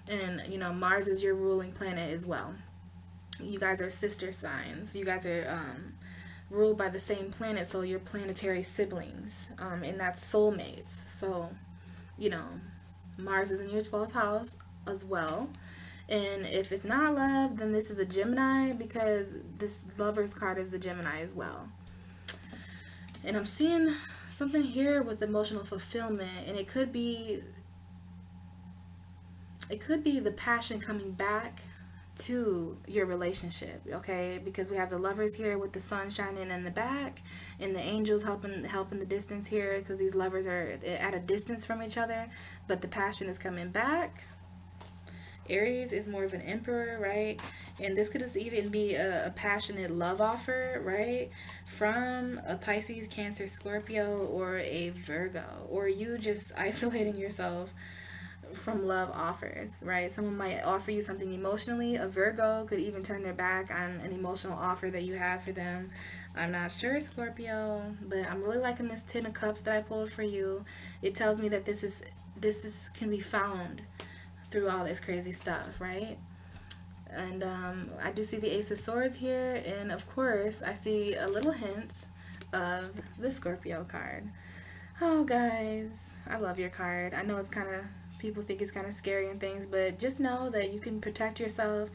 And, you know, Mars is your ruling planet as well. You guys are sister signs. You guys are ruled by the same planet, so you're planetary siblings. And that's soulmates. So, you know, Mars is in your 12th house as well. And if it's not love, then this is a Gemini, because this Lover's card is the Gemini as well. And I'm seeing something here with emotional fulfillment, and it could be the passion coming back to your relationship, okay? Because we have the Lovers here with the sun shining in the back, and the angels helping the distance here, because these lovers are at a distance from each other, but the passion is coming back. Aries is more of an emperor, right? And this could just even be a passionate love offer, right? From a Pisces, Cancer, Scorpio, or a Virgo, or you just isolating yourself from love offers, right? Someone might offer you something emotionally. A Virgo could even turn their back on an emotional offer that you have for them. I'm not sure, Scorpio, but I'm really liking this Ten of Cups that I pulled for you. It tells me that this can be found through all this crazy stuff, right? And I do see the Ace of Swords here, and of course I see a little hint of the Scorpio card. Oh guys, I love your card. I know it's kind of, people think it's kind of scary and things, but just know that you can protect yourself,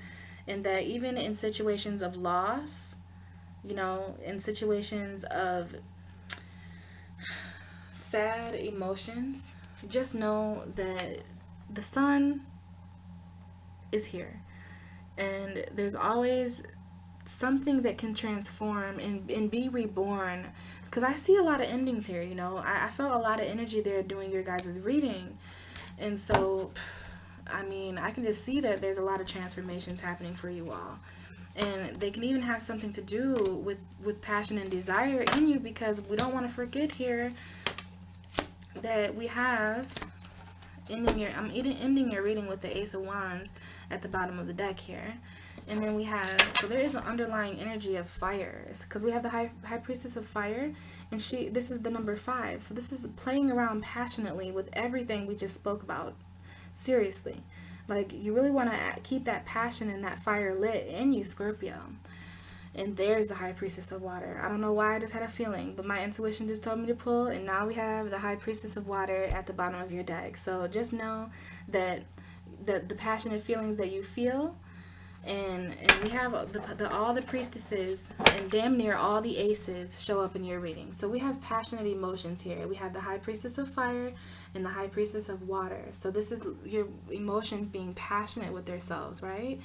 and that even in situations of loss, you know, in situations of sad emotions, just know that the sun is here, and there's always something that can transform and be reborn, because I see a lot of endings here, you know. I felt a lot of energy there doing your guys' reading, and so I mean, I can just see that there's a lot of transformations happening for you all, and they can even have something to do with passion and desire in you, because we don't want to forget here that we have ending your reading with the Ace of Wands at the bottom of the deck here. And then we have, so there is an underlying energy of fire, because we have the high Priestess of Fire, and this is the number 5. So this is playing around passionately with everything we just spoke about. Seriously, like, you really want to keep that passion and that fire lit in you, Scorpio. And there's the High Priestess of Water. I don't know why, I just had a feeling, but my intuition just told me to pull, and now we have the High Priestess of Water at the bottom of your deck. So just know that the passionate feelings that you feel, and we have all the priestesses and damn near all the aces show up in your reading. So we have passionate emotions here. We have the High Priestess of Fire and the High Priestess of Water. So this is your emotions being passionate with themselves, right?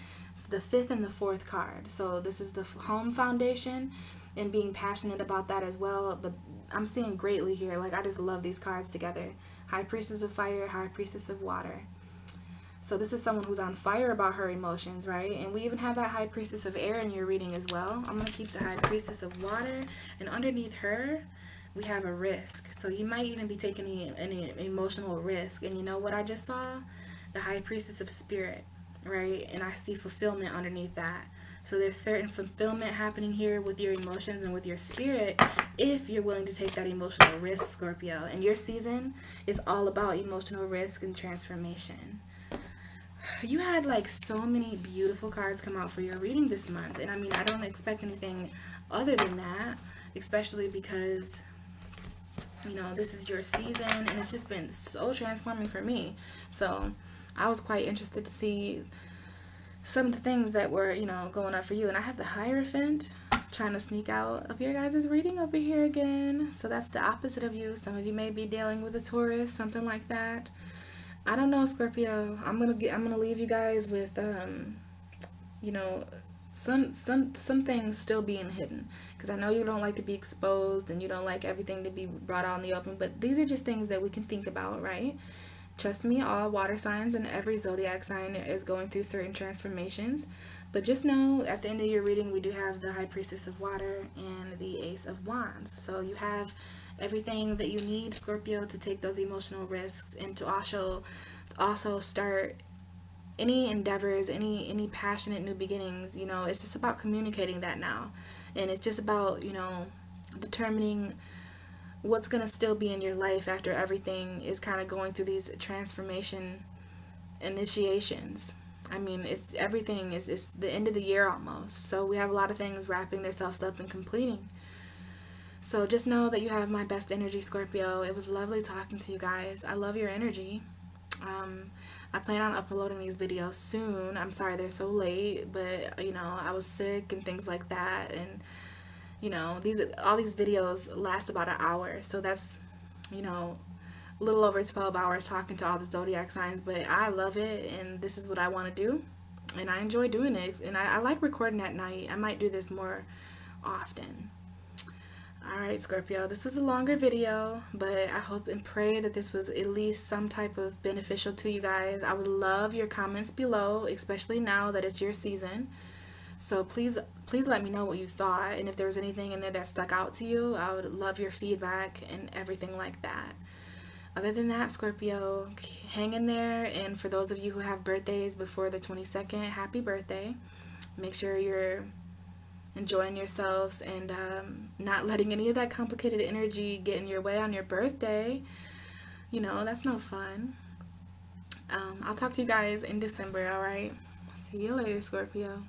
The 5th and the 4th card. So this is the home foundation and being passionate about that as well. But I'm seeing greatly here. Like, I just love these cards together. High Priestess of Fire, High Priestess of Water. So this is someone who's on fire about her emotions, right? And we even have that High Priestess of Air in your reading as well. I'm going to keep the High Priestess of Water. And underneath her, we have a risk. So you might even be taking an emotional risk. And you know what I just saw? The High Priestess of Spirit, right? And I see fulfillment underneath that. So there's certain fulfillment happening here with your emotions and with your spirit if you're willing to take that emotional risk, Scorpio. And your season is all about emotional risk and transformation. You had like so many beautiful cards come out for your reading this month, and I mean, I don't expect anything other than that, especially because, you know, this is your season and it's just been so transforming for me. So I was quite interested to see some of the things that were, going up for you. And I have the Hierophant trying to sneak out of your guys' reading over here again. So that's the opposite of you. Some of you may be dealing with a Taurus, something like that. I don't know, Scorpio. I'm gonna leave you guys with you know, some things still being hidden, because I know you don't like to be exposed and you don't like everything to be brought out in the open, but these are just things that we can think about, right? Trust me, all water signs and every zodiac sign is going through certain transformations. But just know at the end of your reading, we do have the High Priestess of Water and the Ace of Wands. So you have everything that you need, Scorpio, to take those emotional risks and to also start any endeavors, any passionate new beginnings. It's just about communicating that now. And it's just about, determining what's going to still be in your life after everything is kind of going through these transformation initiations. I mean, it's the end of the year almost. So we have a lot of things wrapping themselves up and completing. So just know that you have my best energy, Scorpio. It was lovely talking to you guys. I love your energy. I plan on uploading these videos soon. I'm sorry they're so late, but I was sick and things like that, and all these videos last about an hour, so that's a little over 12 hours talking to all the zodiac signs. But I love it, and this is what I want to do, and I enjoy doing it, and I like recording at night. I might do this more often. Alright, Scorpio, this was a longer video, but I hope and pray that this was at least some type of beneficial to you guys. I would love your comments below, especially now that it's your season. So please let me know what you thought, and if there was anything in there that stuck out to you. I would love your feedback and everything like that. Other than that, Scorpio, hang in there, and for those of you who have birthdays before the 22nd, happy birthday. Make sure you're enjoying yourselves and not letting any of that complicated energy get in your way on your birthday. That's no fun. I'll talk to you guys in December, alright? See you later, Scorpio.